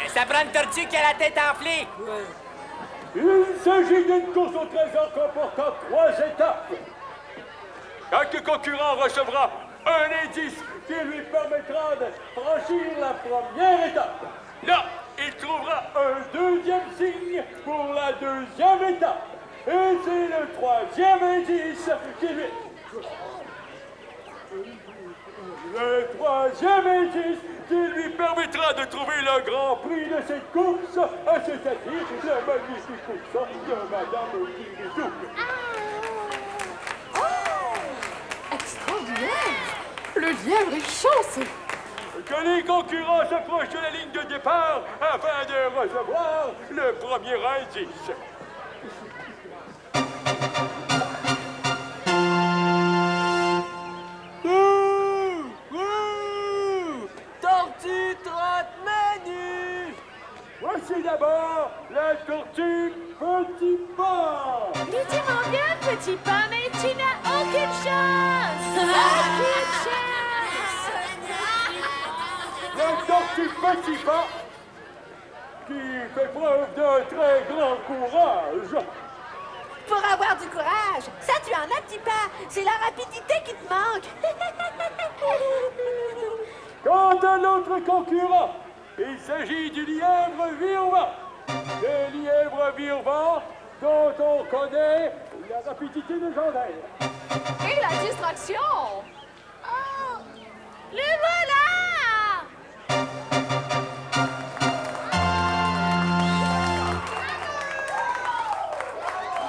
Et ça prend une tortue qui a la tête enflée. Ouais. Il s'agit d'une course au trésor comportant 3 étapes. Chaque concurrent recevra un indice qui lui permettra de franchir la première étape. Là, il trouvera un deuxième signe pour la deuxième étape. Et c'est le troisième indice qui lui... Le troisième indice qui lui permettra de trouver le grand prix de cette course, c'est-à-dire le magnifique ourson de Madame Guéritou. Extraordinaire! Le lièvre est chanceux! Que les concurrents s'approchent de la ligne de départ afin de recevoir le premier indice. Tortue trotte menu. Voici d'abord la tortue Petit Pas. Nous t'aimons bien, Petit Pas, mais tu n'as aucune chance. Aucune chance. La tortue Petit Pas qui fait preuve d'un très grand courage. Pour avoir du courage, ça tu en as, Petit Pas. C'est la rapidité qui te manque. Quant à l'autre concurrent, Il s'agit du lièvre Virva. Le lièvre Virva dont on connaît la rapidité légendaire. Et la distraction! Oh, les voilà!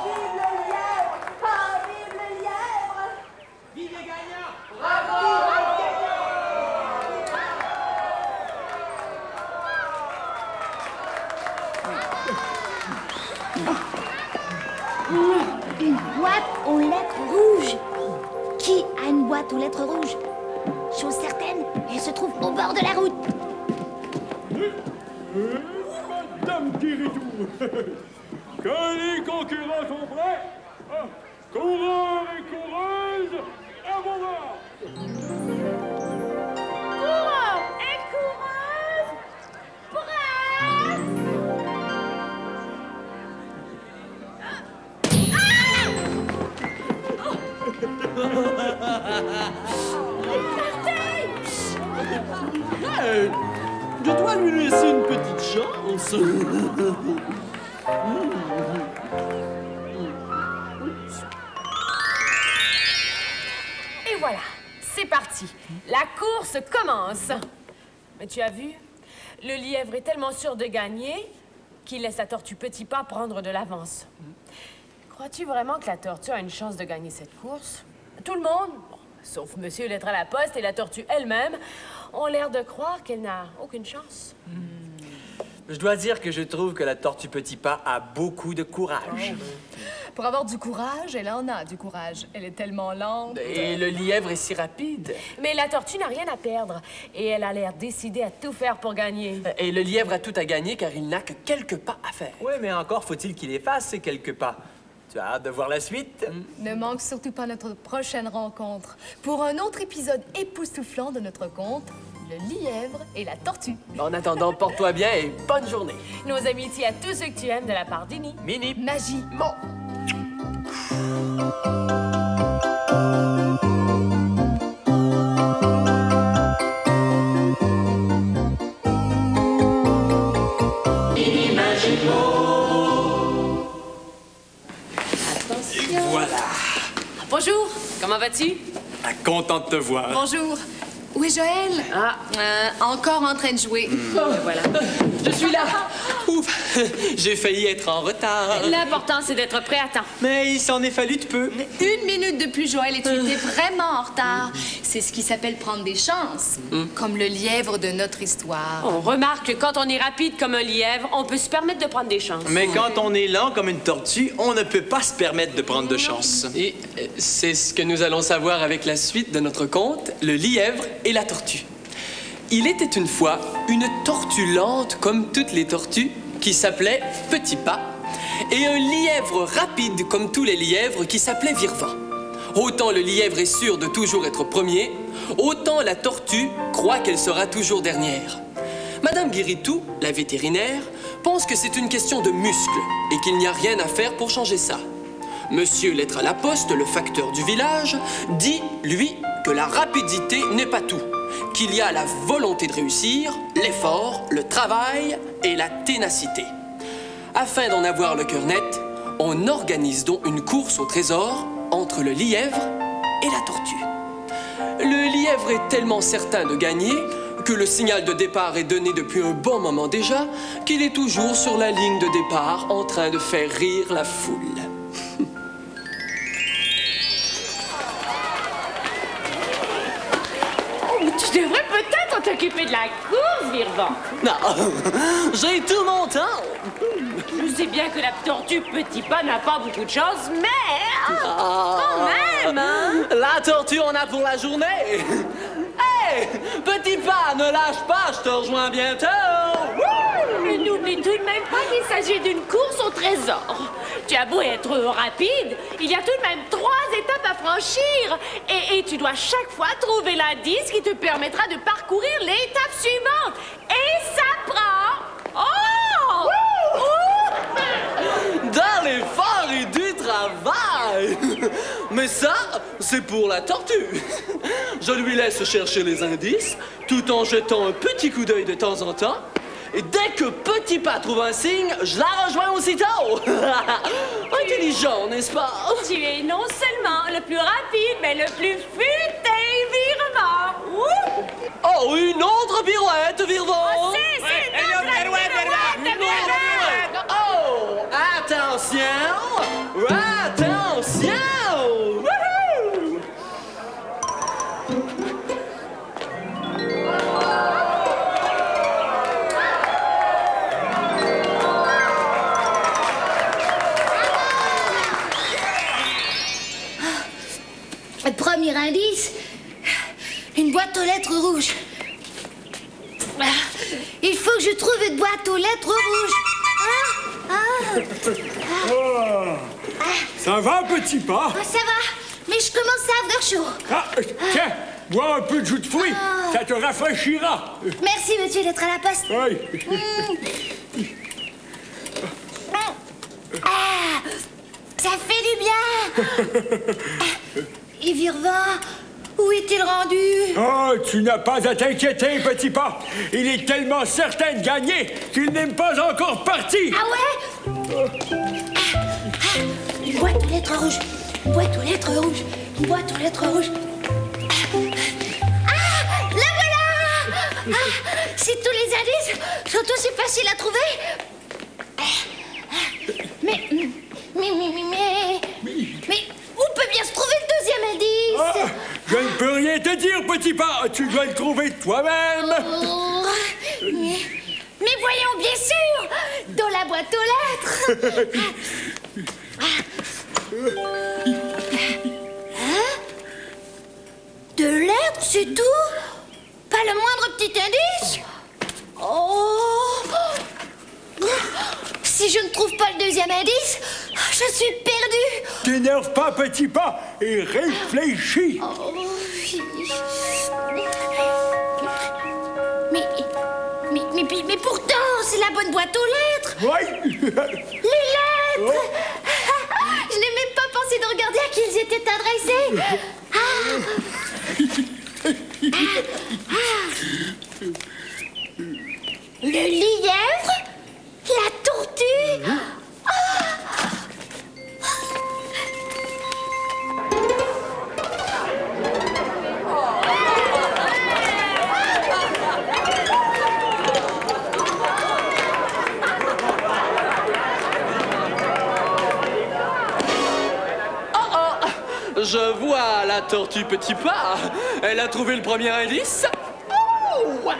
Vive le lièvre! Ah, vive le lièvre! Vive les gagnants! Une boîte aux lettres rouges. Qui a une boîte aux lettres rouges? Chose certaine, elle se trouve au bord de la route. Madame Guéridou, quand les concurrents sont prêts, coureurs et coureuses, à vos ordres. Coureurs et coureuses, prêts! Hey, je dois lui laisser une petite chance. Et voilà, c'est parti. La course commence. Mais tu as vu, le lièvre est tellement sûr de gagner qu'il laisse la tortue Petit Pas prendre de l'avance. Crois-tu vraiment que la tortue a une chance de gagner cette course? Tout le monde, bon, sauf Monsieur Lettre à la Poste et la tortue elle-même, ont l'air de croire qu'elle n'a aucune chance. Je dois dire que je trouve que la tortue Petit Pas a beaucoup de courage. Pour avoir du courage, elle en a du courage. Elle est tellement lente. Et le lièvre est si rapide. Mais la tortue n'a rien à perdre et elle a l'air décidée à tout faire pour gagner. Et le lièvre a tout à gagner car il n'a que quelques pas à faire. Oui, mais encore faut-il qu'il efface ces quelques pas. Tu as hâte de voir la suite? Ne manque surtout pas notre prochaine rencontre pour un autre épisode époustouflant de notre conte, Le lièvre et la tortue. En attendant, porte-toi bien et bonne journée. Nos amitiés à tous ceux que tu aimes de la part d'Ini. Mini. Magie. Bon. Voilà. Bonjour, comment vas-tu? Content de te voir. Bonjour. Où est Joël? Ah. Encore en train de jouer. Voilà. Je suis là. Ouf, j'ai failli être en retard. L'important, c'est d'être prêt à temps. Mais il s'en est fallu de peu. Une minute de plus, Joël, et tu étais vraiment en retard. C'est ce qui s'appelle prendre des chances. Comme le lièvre de notre histoire. On remarque que quand on est rapide comme un lièvre, on peut se permettre de prendre des chances. Mais quand on est lent comme une tortue, on ne peut pas se permettre de prendre de chance. Et c'est ce que nous allons savoir avec la suite de notre conte, Le lièvre et la tortue. Il était une fois une tortue lente comme toutes les tortues qui s'appelait Petit Pas et un lièvre rapide comme tous les lièvres qui s'appelait Virvant. Autant le lièvre est sûr de toujours être premier, autant la tortue croit qu'elle sera toujours dernière. Madame Guéritou, la vétérinaire, pense que c'est une question de muscles et qu'il n'y a rien à faire pour changer ça. Monsieur Lettre à la Poste, le facteur du village, dit, lui, que la rapidité n'est pas tout, qu'il y a la volonté de réussir, l'effort, le travail et la ténacité. Afin d'en avoir le cœur net, on organise donc une course au trésor entre le lièvre et la tortue. Le lièvre est tellement certain de gagner que le signal de départ est donné depuis un bon moment déjà qu'il est toujours sur la ligne de départ en train de faire rire la foule. Tu devrais peut-être t'occuper de la course, Virvant. Non, j'ai tout mon temps. Je sais bien que la tortue Petit Pas n'a pas beaucoup de chance, mais... quand même, hein? La tortue, on a pour la journée. Hey, Petit Pas, ne lâche pas, je te rejoins bientôt. Mais n'oublie tout de même pas qu'il s'agit d'une course au trésor. Tu as beau être rapide, il y a tout de même 3 étapes à franchir. Et tu dois chaque fois trouver l'indice qui te permettra de parcourir l'étape suivante. Et ça prend... Oh! Dans l'effort et du travail. Mais ça, c'est pour la tortue. Je lui laisse chercher les indices, tout en jetant un petit coup d'œil de temps en temps. Et dès que Petit Pas trouve un signe, je la rejoins aussitôt. Intelligent, n'est-ce pas? Tu es non seulement le plus rapide, mais le plus futé, Virvant. Oh, une autre pirouette, Virvant. Oh, c'est une autre pirouette. Oh, attention! Attention! Wouhou! Le premier indice, une boîte aux lettres rouges. Il faut que je trouve une boîte aux lettres rouges. Ça va, Petit Pas? Ça va, mais je commence à avoir chaud. Tiens, bois un peu de jus de fruits. Ça te rafraîchira. Merci, monsieur, d'être à la poste. Oui. Ça fait du bien. Et Virvant, où est-il rendu? Oh, tu n'as pas à t'inquiéter, Petit Pas. Il est tellement certain de gagner qu'il n'est pas encore parti. Ah ouais? Une boîte aux lettres rouges. Une boîte aux lettres rouges. Une boîte aux lettres rouges. Ah! La voilà! Si tous les indices sont aussi faciles à trouver. Mais où peut bien se trouver le deuxième indice? Je ne peux rien te dire, Petit Pas. Tu dois le trouver toi-même. Mais voyons, bien sûr, dans la boîte aux lettres. Deux lettres, c'est tout? Pas le moindre petit indice? Oh! Si je ne trouve pas le deuxième indice, je suis perdue. T'énerve pas, Petit Pas, et réfléchis. Mais pourtant, c'est la bonne boîte aux lettres. Oui. Les lettres. Je n'ai même pas pensé de regarder à qui ils étaient adressés. Le lièvre, la tortue. Je vois la tortue Petit Pas. Elle a trouvé le premier indice. Oh!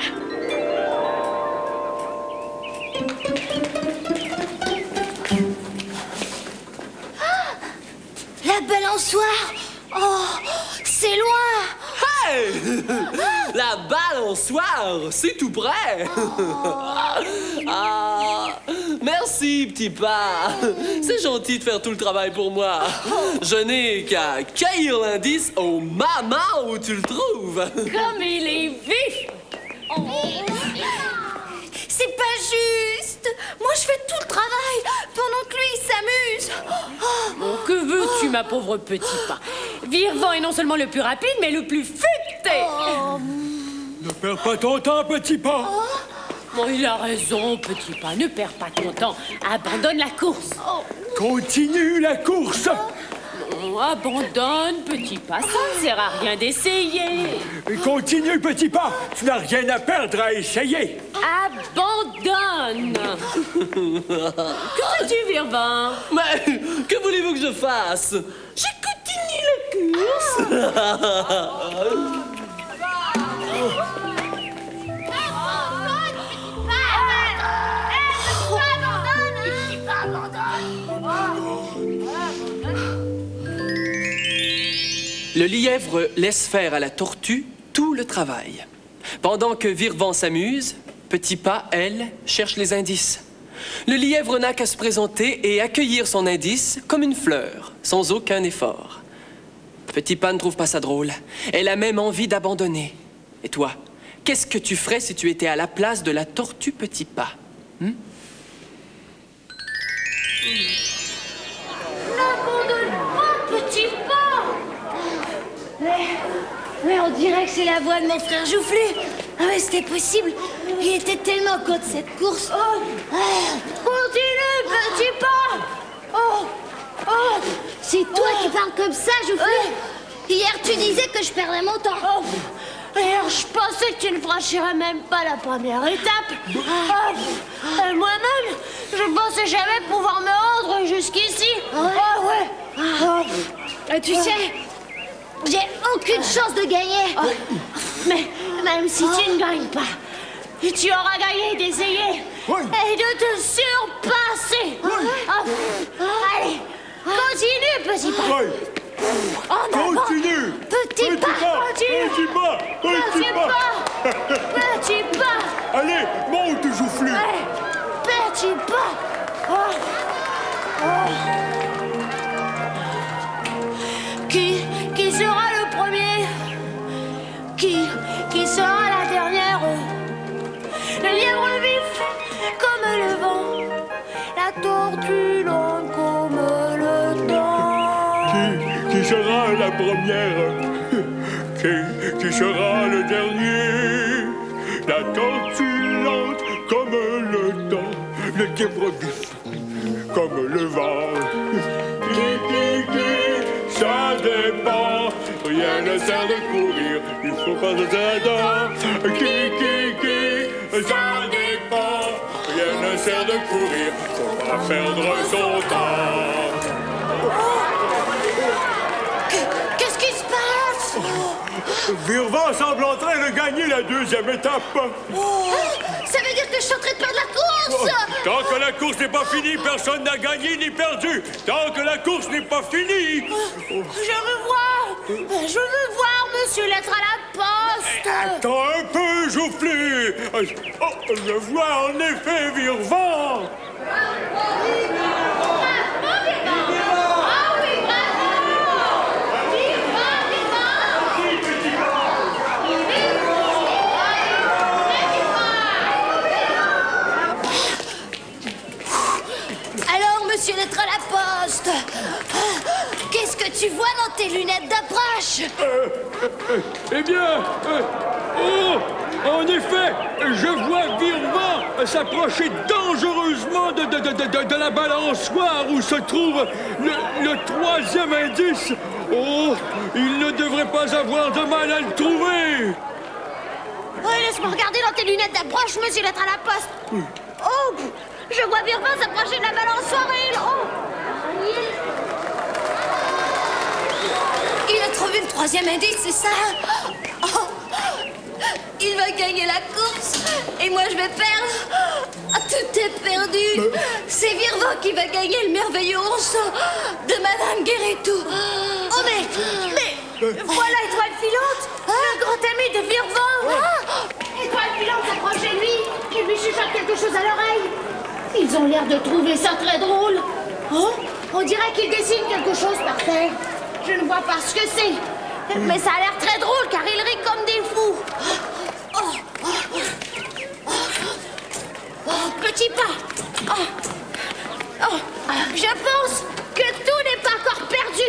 La balançoire. Oh, c'est loin. Hey! La balançoire, c'est tout près. Ah, merci, Petit Pas. C'est gentil de faire tout le travail pour moi. Je n'ai qu'à cueillir l'indice au moment où tu le trouves. Comme il est vif! C'est pas juste. Moi, je fais tout le travail pendant que lui, il s'amuse. Oh, que veux-tu, ma pauvre Petit Pas? Virvant est non seulement le plus rapide, mais le plus futé. Ne perds pas ton temps, Petit Pas. Oh, il a raison, Petit Pas. Ne perds pas ton temps. Abandonne la course. Continue la course. Non, abandonne, Petit Pas. Ça ne sert à rien d'essayer. Continue, Petit Pas. Tu n'as rien à perdre à essayer. Abandonne. Que fais-tu, Virvant? Mais que voulez-vous que je fasse? Je continue la course. Le lièvre laisse faire à la tortue tout le travail. Pendant que Virvant s'amuse, Petit Pas, elle, cherche les indices. Le lièvre n'a qu'à se présenter et accueillir son indice comme une fleur, sans aucun effort. Petit Pas ne trouve pas ça drôle. Elle a même envie d'abandonner. Et toi, qu'est-ce que tu ferais si tu étais à la place de la tortue Petit Pas? N'abandonne pas, Petit Pas. Mais on dirait que c'est la voix de mon frère Joufflu. Ah ouais, c'était possible. Il était tellement con de cette course. Continue, petit pas. C'est toi qui parles comme ça, Joufflu. Hier, tu disais que je perdais mon temps. Hier, je pensais que tu ne franchirais même pas la première étape. Moi-même, je pensais jamais pouvoir me rendre jusqu'ici. Tu sais, j'ai aucune chance de gagner. Mais même si tu ne gagnes pas, tu auras gagné d'essayer et de te surpasser. Allez, continue, petit pas. Continue. Petit pas, continue. Petit pas. Allez, monte, Joufflu. Petit pas. Qui sera le premier? Qui sera la dernière? Le lièvre vif comme le vent, la tortue lente comme le temps. Qui sera la première? Qui sera le dernier? La tortue lente comme le temps, le lièvre vif comme le vent. Ça dépend, rien ne sert de courir, il faut pas se attendre. Ça dépend, rien ne sert de courir, faut pas perdre son temps. Qu'est-ce qui se passe? Virvan semble en train de gagner la deuxième étape. Ça veut dire que je suis en train de perdre la course. Tant que la course n'est pas finie, personne n'a gagné ni perdu. Tant que la course n'est pas finie. Je veux voir Monsieur Lettre à la Poste. Attends un peu, Joufflu. Je vois en effet Virvan. Monsieur Lettre à la Poste, qu'est-ce que tu vois dans tes lunettes d'approche? Eh bien, en effet, je vois Virvan s'approcher dangereusement de la balançoire où se trouve le troisième indice. Oh, il ne devrait pas avoir de mal à le trouver. Laisse-moi regarder dans tes lunettes d'approche, Monsieur Lettre à la Poste. Je vois Virvan s'approcher de la balançoire et il a trouvé le troisième indice, c'est ça? Il va gagner la course et moi je vais perdre. Tout est perdu. C'est Virvan qui va gagner le merveilleux ours de Madame Guérétou. Mais voilà Étoile Filante, le grand ami de Virvan. Étoile Filante s'approche de lui et lui chuchote quelque chose à l'oreille. Ils ont l'air de trouver ça très drôle. On dirait qu'ils dessinent quelque chose par terre. Je ne vois pas ce que c'est. Mais ça a l'air très drôle car ils rient comme des fous. Petit pas. Je pense que tout n'est pas encore perdu.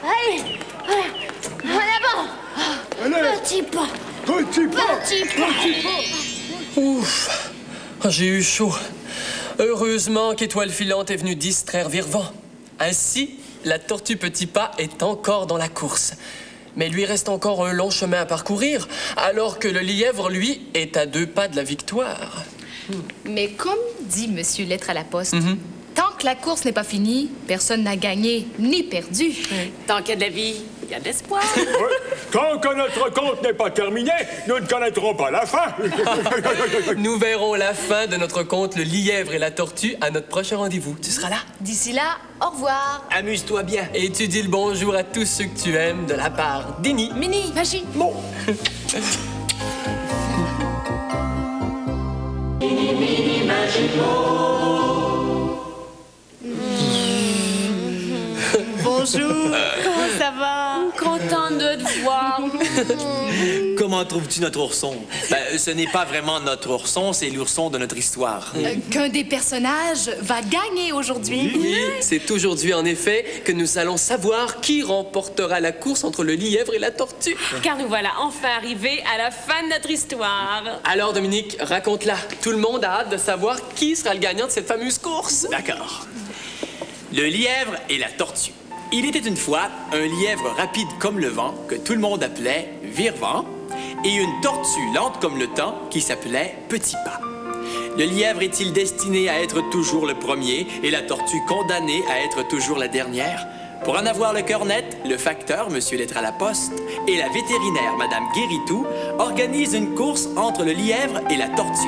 Allez. En avant. Petit pas. Petit pas. Petit pas. Ouf, j'ai eu chaud. Heureusement qu'Étoile Filante est venue distraire Virvan. Ainsi, la tortue Petit Pas est encore dans la course. Mais il lui reste encore un long chemin à parcourir, alors que le lièvre, lui, est à 2 pas de la victoire. Mais comme dit Monsieur Lettre à la Poste, tant que la course n'est pas finie, personne n'a gagné ni perdu. Tant qu'il y a de la vie, il y a de l'espoir. Tant que notre compte n'est pas terminé, nous ne connaîtrons pas la fin. Nous verrons la fin de notre conte Le Lièvre et la Tortue à notre prochain rendez-vous. Tu seras là? D'ici là, au revoir. Amuse-toi bien. Et tu dis le bonjour à tous ceux que tu aimes de la part d'Ini. Mini, Magie. Bon. Mini Bonjour, comment ça va? Contente de te voir. Comment trouves-tu notre ourson? Ben, ce n'est pas vraiment notre ourson, c'est l'ourson de notre histoire. Qu'un des personnages va gagner aujourd'hui. Oui, c'est aujourd'hui en effet que nous allons savoir qui remportera la course entre le lièvre et la tortue. Car nous voilà enfin arrivés à la fin de notre histoire. Alors Dominique, raconte-la. Tout le monde a hâte de savoir qui sera le gagnant de cette fameuse course. D'accord. Le lièvre et la tortue. Il était une fois un lièvre rapide comme le vent que tout le monde appelait Vire-vent et une tortue lente comme le temps qui s'appelait Petit Pas. Le lièvre est-il destiné à être toujours le premier et la tortue condamnée à être toujours la dernière? Pour en avoir le cœur net, le facteur, M. Lettre à la Poste, et la vétérinaire, Mme Guéritou, organisent une course entre le lièvre et la tortue.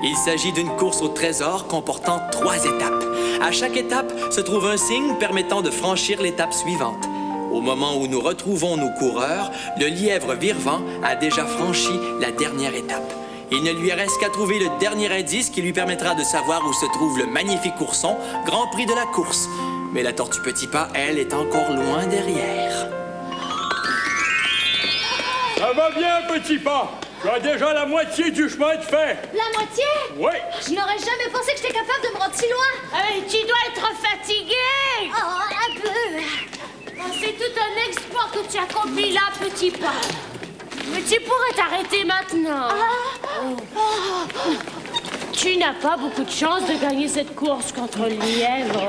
Il s'agit d'une course au trésor comportant 3 étapes. À chaque étape se trouve un signe permettant de franchir l'étape suivante. Au moment où nous retrouvons nos coureurs, le lièvre Vire-vent a déjà franchi la dernière étape. Il ne lui reste qu'à trouver le dernier indice qui lui permettra de savoir où se trouve le magnifique ourson, grand prix de la course. Mais la tortue Petit Pas, elle, est encore loin derrière. Ça va bien, Petit Pas. Tu as déjà la moitié du chemin de fait. La moitié? Oui. Je n'aurais jamais pensé que j'étais capable de me rendre si loin. Tu dois être fatigué. Oh, un peu. C'est tout un exploit que tu accomplis là, Petit Pas. Mais tu pourrais t'arrêter maintenant. Tu n'as pas beaucoup de chance de gagner cette course contre le lièvre.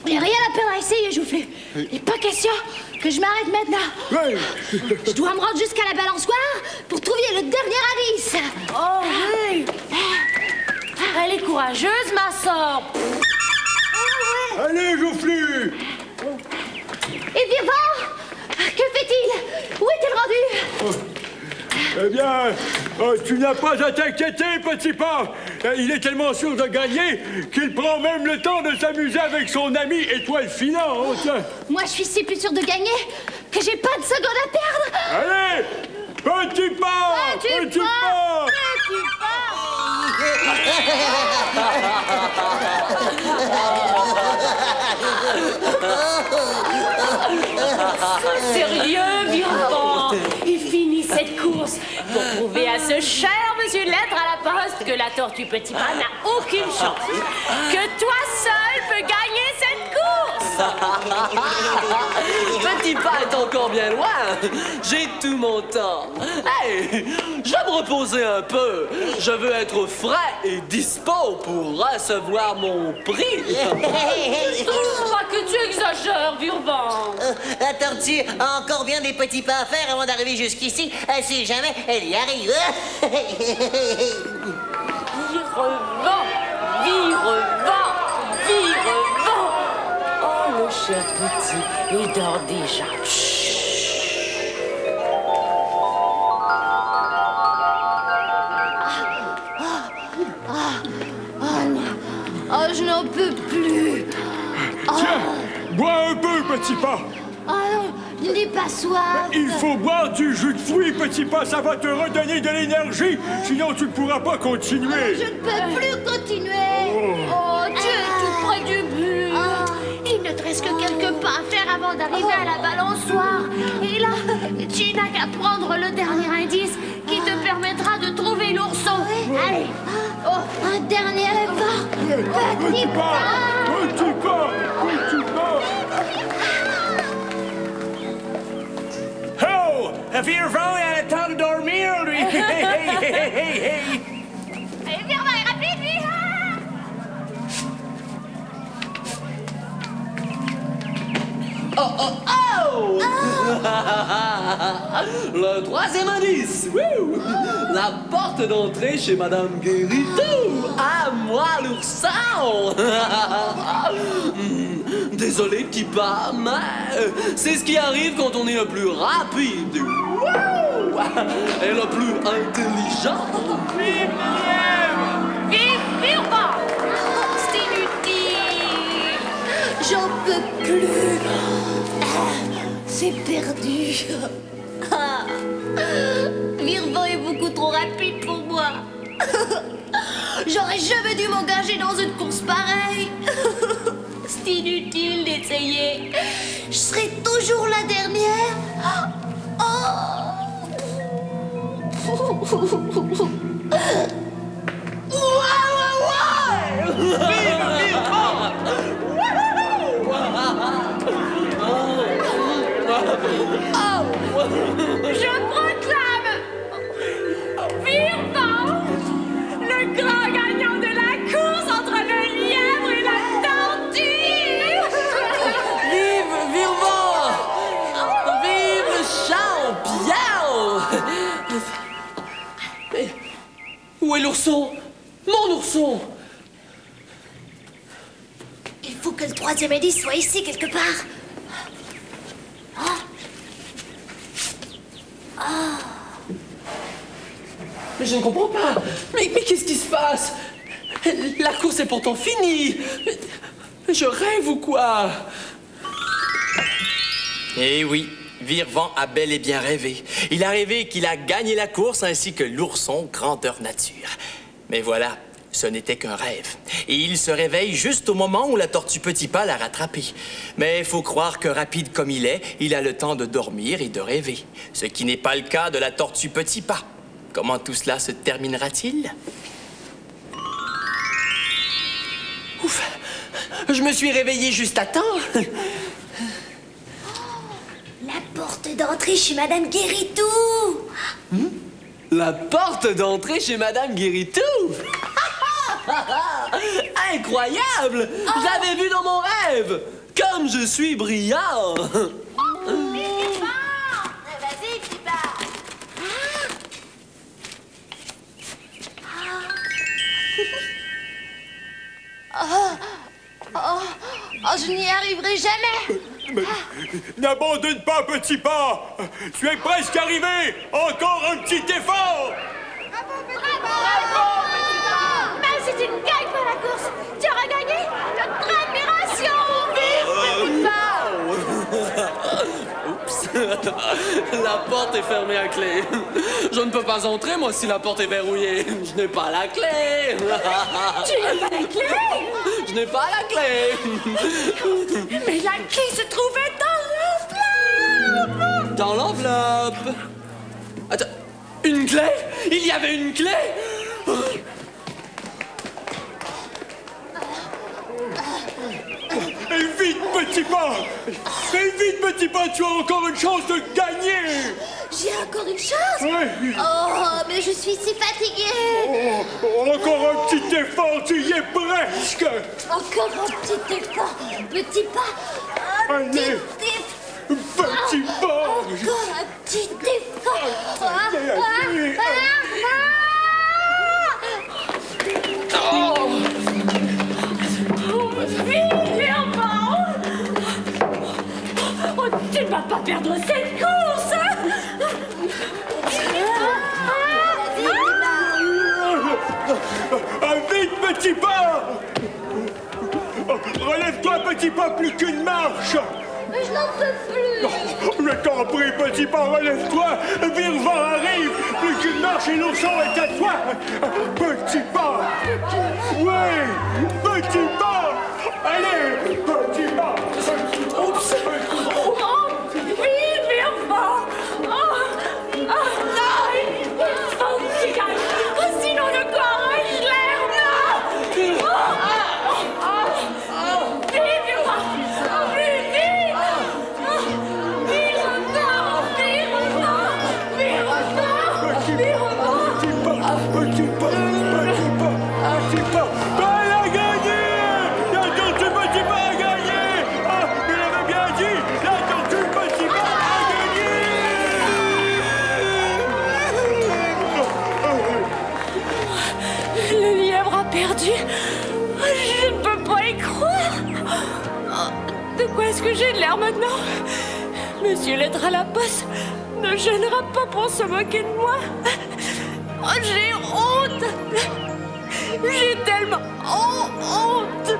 Il n'y a rien à perdre à essayer, Joufflu. Il n'est pas question que je m'arrête maintenant. Oui. Je dois me rendre jusqu'à la balançoire pour trouver le dernier indice. Oh oui. Elle est courageuse, ma sœur. Allez, Joufflu. Et Vire-vent, que fait-il? Où est-il rendu? Eh bien, tu n'as pas à t'inquiéter, Petit Pas. Il est tellement sûr de gagner qu'il prend même le temps de s'amuser avec son ami Étoile Filante. Moi, je suis si plus sûre de gagner que j'ai pas de seconde à perdre. Allez, Petit Pas, Petit Pas. Sérieux, Vire-vent? Il finit cette course pour prouver à ce cher monsieur Lettre à la Poste que la tortue Petit Pas n'a aucune chance. Que toi seul peux gagner cette course. Petit Pas est encore bien loin. J'ai tout mon temps. Hey, je vais me reposer un peu. Je veux être frais et dispo pour recevoir mon prix. Je trouve pas que tu exagères, Vire-vent. La tortue a encore bien des petits pas à faire avant d'arriver jusqu'ici. Si jamais elle y arrive. Vire-vent, Vire-vent, Vire-vent. Oh, le cher petit, il dort déjà. Oh, je n'en peux plus. Tiens, bois un peu, Petit Pas. Oh non, je n'ai pas soif. Il faut boire du jus de fruits, Petit Pas, ça va te redonner de l'énergie. Sinon, tu ne pourras pas continuer. Je ne peux plus continuer. Oh, tu es tout près du but. Il ne te reste que quelques pas à faire avant d'arriver à la balançoire. Et là, tu n'as qu'à prendre le dernier indice qui te permettra de trouver l'ourson. Allez, un dernier effort. Petit pas. Petit Pas, Petit Pas. Oh! Vire-vent, il a le temps de dormir, lui! Hey, hey, hey, hey, hey! Allez, Vire-vent, est rapide, lui. Oh! Le troisième indice! Wouh! La porte d'entrée chez Madame Guéritou! À moi, l'ourson! Désolé, Petit Pas, mais c'est ce qui arrive quand on est le plus rapide! Wouh! Et le plus intelligent! Vive Vire-vent! C'est inutile! J'en peux plus. C'est perdu. Vire-vent est beaucoup trop rapide pour moi. J'aurais jamais dû m'engager dans une course pareille. C'est inutile d'essayer. Je serai toujours la dernière. Je proclame Virvant le grand gagnant de la course entre le lièvre et la tortue! Vive Virvant! Vive Champion! Mais où est l'ourson? Mon ourson! Il faut que le troisième indice soit ici quelque part. Mais je ne comprends pas. Mais qu'est-ce qui se passe? La course est pourtant finie. Mais je rêve ou quoi? Eh oui, Virvant a bel et bien rêvé. Il a rêvé qu'il a gagné la course ainsi que l'ourson grandeur nature. Mais voilà, ce n'était qu'un rêve. Et il se réveille juste au moment où la tortue Petit Pas l'a rattrapé. Mais il faut croire que rapide comme il est, il a le temps de dormir et de rêver. Ce qui n'est pas le cas de la tortue Petit Pas. Comment tout cela se terminera-t-il? Ouf! Je me suis réveillé juste à temps. La porte d'entrée chez Madame Guéritou. La porte d'entrée chez Madame Guéritou. Incroyable! Je l'avais vu dans mon rêve. Comme je suis brillant. Vas-y, Petit Pas. Je n'y arriverai jamais. Mais n'abandonne pas, Petit Pas. Tu es presque arrivé. Encore un petit effort. Mais c'est une gagne pour la course. Tu auras gagné notre admiration. Vive Petit Pas. Oups. La porte est fermée à clé. Je ne peux pas entrer, moi, si la porte est verrouillée. Je n'ai pas la clé. Tu n'as pas la clé? Je n'ai pas la clé. Mais la clé se trouvait dans l'enveloppe. Dans l'enveloppe. Attends, une clé? Il y avait une clé? Et vite, Petit Pas. Et vite, Petit Pas, tu as encore une chance de gagner. J'ai encore une chance? Oui. Oh, mais je suis si fatiguée. Encore un petit effort, tu y es presque. Encore un petit effort. Petit Pas. Allez. Petit Pas. Encore un petit effort. Oh, tu ne vas pas perdre cette course! Vite, Petit Pas. Relève-toi, Petit Pas, plus qu'une marche. Mais je n'en peux plus. Je t'en prie, Petit Pas, relève-toi. Virvant arrive. Plus qu'une marche et l'ourson est à toi. Petit Pas. Oui, Petit Pas. Allez, Petit Pas. Oups! Oh, vive Virvant! Non! Il faut que tu gagnes! Sinon le courage l'air! Non! Vive Virvant! Vive! Petit Pas. Elle a gagné. La tortue Petit Pas a gagné. Ah, il avait bien dit. La tortue Petit Pas a gagné. Le lièvre a perdu. Je ne peux pas y croire. De quoi est-ce que j'ai de l'air maintenant? Monsieur l'être à la poste ne gênera pas pour se moquer de moi. Oh, j'ai honte. J'ai tellement honte.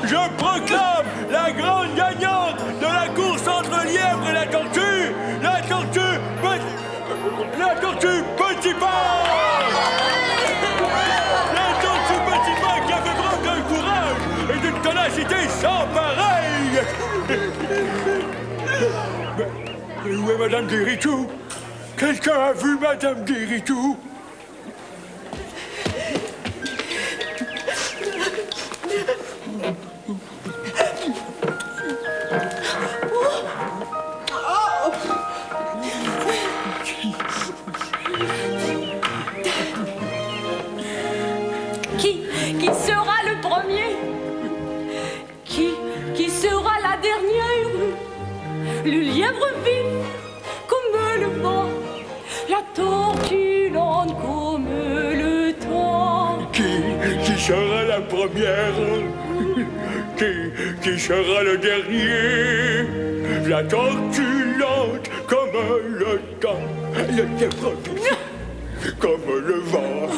Je proclame la grande gagnante de la course entre le lièvre et la tortue Petit Pas. La tortue Petit Pas qui a fait preuve d'un courage et d'une ténacité sans pareil. Mais où est Madame Guéritou? Quelqu'un a vu Madame Guéritou? Qui sera le premier? Qui sera la dernière? Le lièvre vif comme le vent, la tortue lente comme le temps. Qui sera la première? Qui sera le dernier? La tortue lente comme le temps, le lièvre vif comme le vent.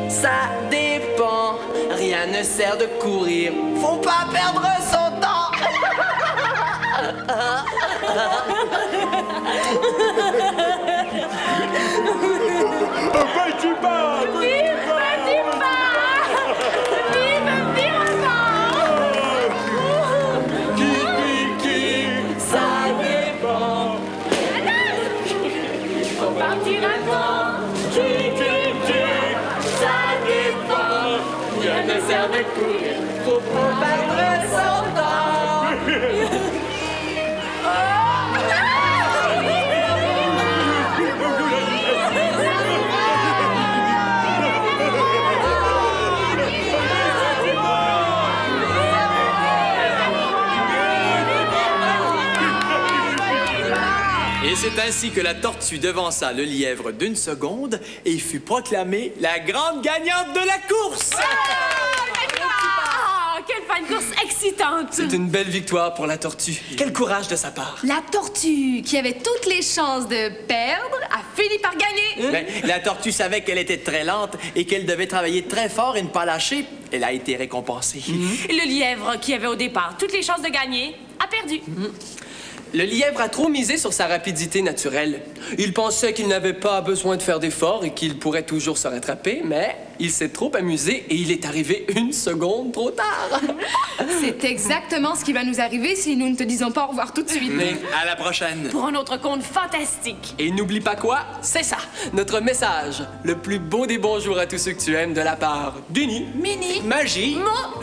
Ça dépend. Rien ne sert de courir. Faut pas perdre son temps. Petit pas! Vive Petit Pas! Vive Virement! Qui? Ça dépend. Faut partir à temps. Ça dépend. Rien ne sert de courir. Faut pas perdre son temps. Et c'est ainsi que la tortue devança le lièvre d'une seconde et fut proclamée la grande gagnante de la course. Quelle fin de course excitante! C'est une belle victoire pour la tortue. Quel courage de sa part. La tortue, qui avait toutes les chances de perdre, a fini par gagner. Mais la tortue savait qu'elle était très lente et qu'elle devait travailler très fort et ne pas lâcher. Elle a été récompensée. Le lièvre, qui avait au départ toutes les chances de gagner, a perdu. Le lièvre a trop misé sur sa rapidité naturelle. Il pensait qu'il n'avait pas besoin de faire d'efforts et qu'il pourrait toujours se rattraper, mais il s'est trop amusé et il est arrivé 1 seconde trop tard. C'est exactement ce qui va nous arriver si nous ne te disons pas au revoir tout de suite. À la prochaine. Pour un autre conte fantastique. Et n'oublie pas quoi? C'est ça, notre message. Le plus beau des bonjours à tous ceux que tu aimes de la part d'Uni, Mini, Magie, Mo.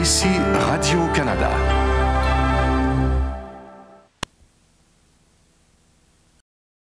Ici Radio-Canada.